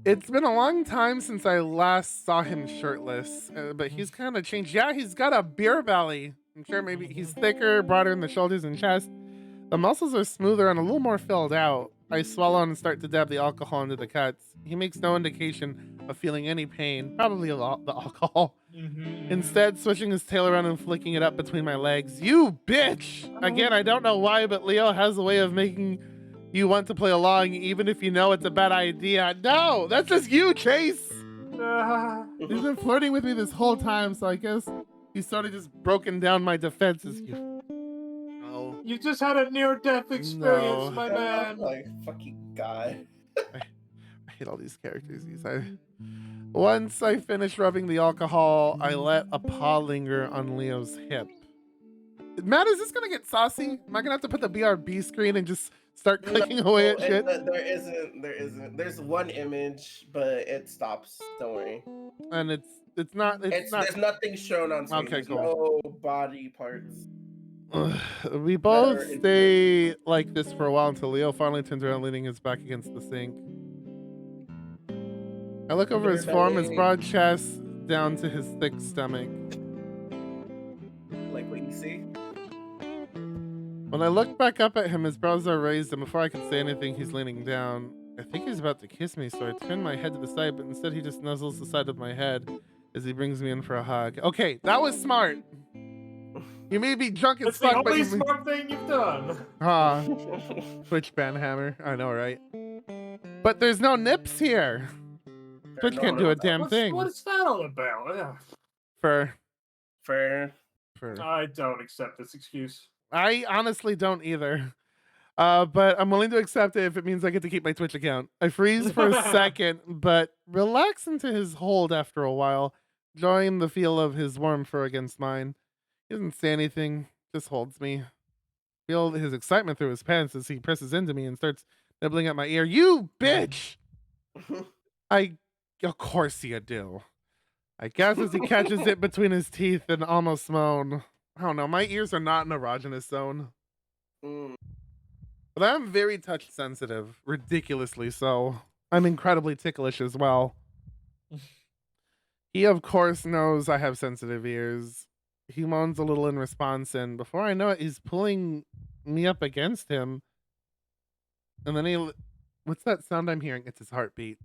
It's been a long time since I last saw him shirtless, but he's kind of changed. Yeah, he's got a beer belly. I'm sure maybe he's thicker, broader in the shoulders and chest. The muscles are smoother and a little more filled out. I swallow and start to dab the alcohol into the cuts. He makes no indication of feeling any pain, probably the alcohol. Instead, switching his tail around and flicking it up between my legs. You bitch! Again, I don't know why, but Leo has a way of making you want to play along even if you know it's a bad idea. No, that's just you, Chase! He's been flirting with me this whole time, so I guess he's sort of just broken down my defenses. No. You just had a near-death experience, No. my man. Like fucking guy. I hate all these characters. Once I finish rubbing the alcohol, I let a paw linger on Leo's hip. Matt, is this gonna get saucy? Am I gonna have to put the BRB screen and just start clicking away at shit? There isn't. There's one image, but it stops. Don't worry. And it's not. There's nothing shown on screen. Okay, There's cool. no body parts. We both Better stay like this for a while until Leo finally turns around, leaning his back against the sink. I look over his form, his broad chest, down to his thick stomach. Like what you see? When I look back up at him, his brows are raised, and before I can say anything, he's leaning down. I think he's about to kiss me, so I turn my head to the side, but instead he just nuzzles the side of my head as he brings me in for a hug. Okay, that was smart. You may be drunk as fuck, but That's the only smart thing you've done. Twitch banhammer. I know, right? But there's no nips here. Twitch can't do a damn thing. What's that all about? Yeah. Fair. I don't accept this excuse. I honestly don't either. But I'm willing to accept it if it means I get to keep my Twitch account. I freeze for a second, but relax into his hold after a while, enjoying the feel of his warm fur against mine. He doesn't say anything, just holds me. Feel his excitement through his pants as he presses into me and starts nibbling at my ear. You bitch! Of course you do. I guess as he catches it between his teeth and almost moan. I don't know, my ears are not an erogenous zone. But I'm very touch sensitive, ridiculously so. I'm incredibly ticklish as well. He, of course, knows I have sensitive ears. He moans a little in response, and before I know it, he's pulling me up against him. And then what's that sound I'm hearing? It's his heartbeat.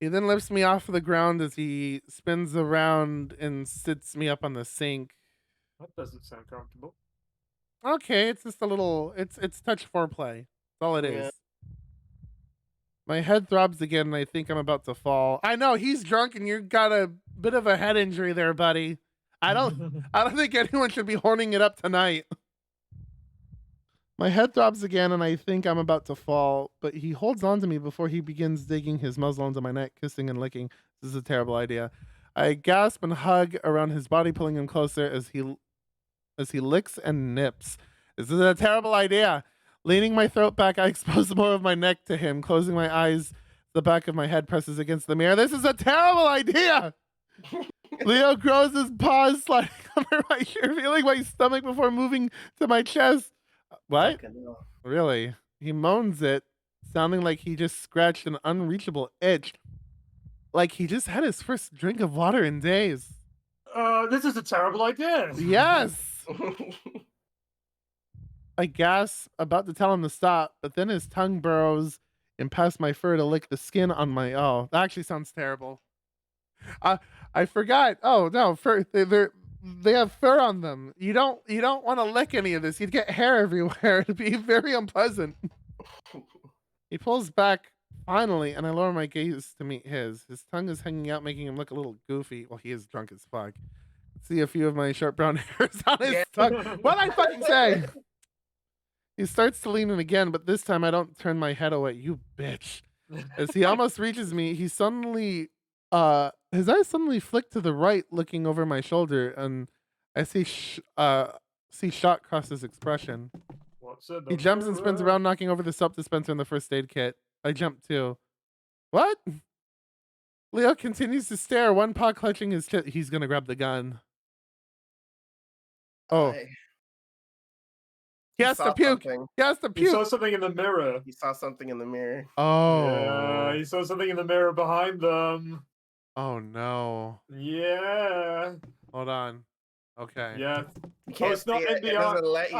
He then lifts me off of the ground as he spins around and sits me up on the sink. That doesn't sound comfortable. Okay, it's just a little, it's touch foreplay. That's all it is. My head throbs again and I think I'm about to fall. I know, he's drunk and you got a bit of a head injury there, buddy. I don't think anyone should be horning it up tonight. My head throbs again and I think I'm about to fall, but he holds on to me before he begins digging his muzzle into my neck, kissing and licking. This is a terrible idea. I gasp and hug around his body, pulling him closer as he licks and nips. This is a terrible idea. Leaning my throat back, I expose more of my neck to him. Closing my eyes, the back of my head presses against the mirror. This is a terrible idea! Leo grows his paws, sliding under my shirt, feeling my stomach before moving to my chest. What? Really? He moans it, sounding like he just scratched an unreachable itch. Like he just had his first drink of water in days. This is a terrible idea. Yes! I gasp, about to tell him to stop, but then his tongue burrows in past my fur to lick the skin on my... Oh, that actually sounds terrible. I forgot. Oh, no, fur... They have fur on them. You don't want to lick any of this. You'd get hair everywhere. It'd be very unpleasant. He pulls back finally, and I lower my gaze to meet his. His tongue is hanging out, making him look a little goofy. Well, he is drunk as fuck. See a few of my sharp brown hairs on his tongue. What'd I fucking say? He starts to lean in again, but this time I don't turn my head away. You bitch. As he almost reaches me, he suddenly his eyes suddenly flick to the right, looking over my shoulder, and I see shock cross his expression. He jumps and spins around, knocking over the soap dispenser and the first aid kit. I jump too. What? Leo continues to stare, one paw clutching his chest. He's gonna grab the gun. Oh. He has to saw puke. something. He has to He saw puke. something in the mirror. He saw something in the mirror. Oh. Yeah, he saw something in the mirror behind them. Oh no. Yeah. Hold on. Okay. Yeah. You can't it's not see it. It NDR. doesn't let you.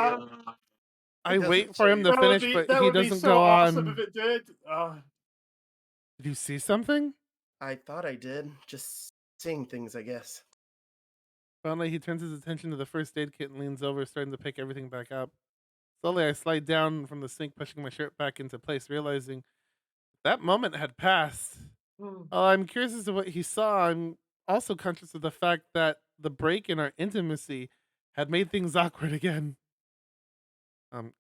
I doesn't wait show for him you. to That would finish, be but that he would be doesn't so go awesome on. if it did. Did you see something? I thought I did. Just seeing things, I guess. Finally, he turns his attention to the first aid kit and leans over, starting to pick everything back up. Slowly, I slide down from the sink, pushing my shirt back into place, realizing that moment had passed. While I'm curious as to what he saw, I'm also conscious of the fact that the break in our intimacy had made things awkward again.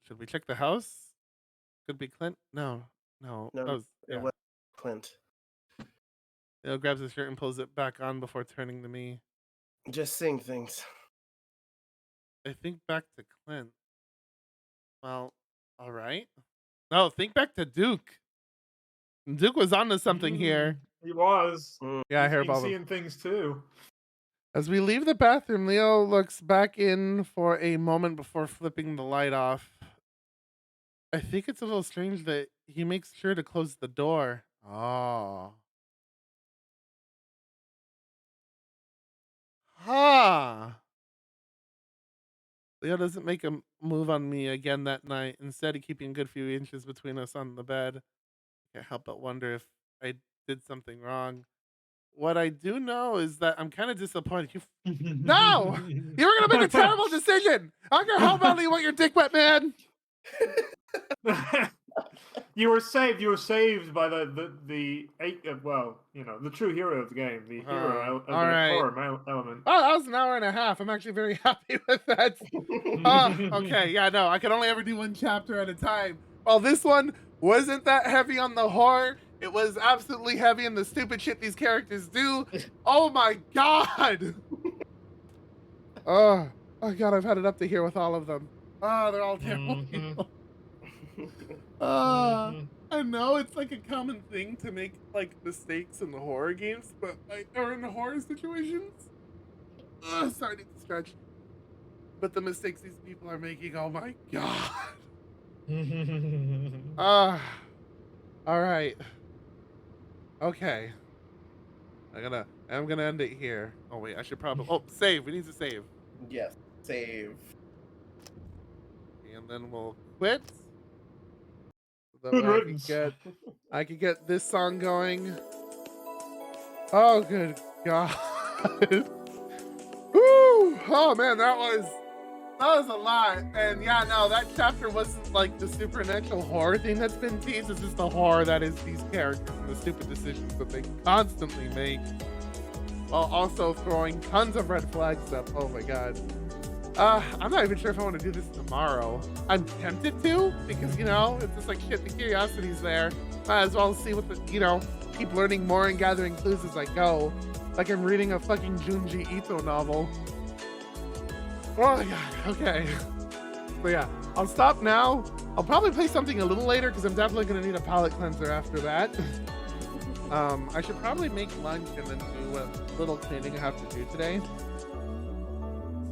Should we check the house? Could be Clint? No. No, That was, it yeah. was Clint. Leo grabs his shirt and pulls it back on before turning to me. Just seeing things. I think back to Clint. Well, all right. No, think back to Duke. Duke was onto something here. He was. Yeah, I hear He's about him. seeing things too. As we leave the bathroom, Leo looks back in for a moment before flipping the light off. I think it's a little strange that he makes sure to close the door. Oh. Huh. Leo doesn't make a move on me again that night, instead of keeping a good few inches between us on the bed. Can't help but wonder if I did something wrong. What I do know is that I'm kind of disappointed. No! You were gonna make a terrible decision! I don't care how badly you want your dick wet, man! You were saved. You were saved by the well, the true hero of the game, the hero of the all right. horror element. Oh, that was an hour and a half. I'm actually very happy with that. Okay, yeah, no, I can only ever do one chapter at a time. Well, this one wasn't that heavy on the horror. It was absolutely heavy in the stupid shit these characters do. Oh my god! Oh god, I've had it up to here with all of them. Oh, they're all terrible people. I know it's like a common thing to make like mistakes in the horror games, but or in the horror situations. Sorry to stretch, but the mistakes these people are making, oh my god. All right. Okay. I'm gonna end it here. Oh wait, I should probably save. We need to save. Yes, save. And then we'll quit. So Good that riddance. I could get this song going. Oh, good God. Woo! Oh man, that was a lot. And yeah, no, that chapter wasn't like the supernatural horror thing that's been teased. It's just the horror that is these characters and the stupid decisions that they constantly make, while also throwing tons of red flags up. Oh my God. I'm not even sure if I want to do this tomorrow. I'm tempted to, because, it's just like shit, the curiosity's there. Might as well see what keep learning more and gathering clues as I go. Like I'm reading a fucking Junji Ito novel. Oh my God, okay. So yeah, I'll stop now. I'll probably play something a little later because I'm definitely gonna need a palate cleanser after that. I should probably make lunch and then do what little cleaning I have to do today.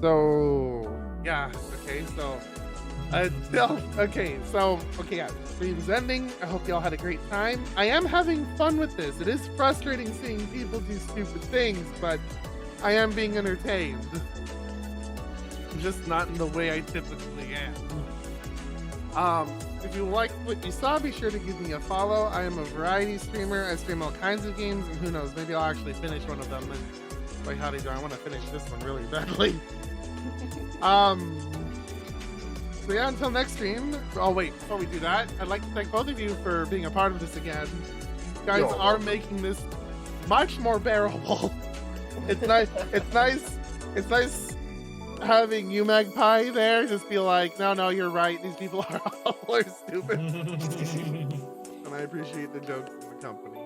So yeah, okay, so yeah, stream's ending. I hope y'all had a great time. I am having fun with this. It is frustrating seeing people do stupid things, but I am being entertained. Just not in the way I typically am. If you like what you saw, be sure to give me a follow. I am a variety streamer. I stream all kinds of games, and who knows, maybe I'll actually finish one of them. And like, howdy do I want to finish this one really badly. So yeah, until next stream. Oh wait, before we do that, I'd like to thank both of you for being a part of this again. You guys are making this much more bearable. It's nice. It's nice having you, Magpie, there. Just be like, no, you're right. These people are stupid. And I appreciate the jokes and the company.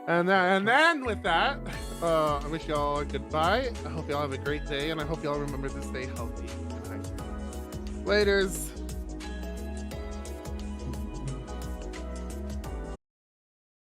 And then with that, I wish y'all a goodbye. I hope y'all have a great day, and I hope y'all remember to stay healthy and hydrated. Laters.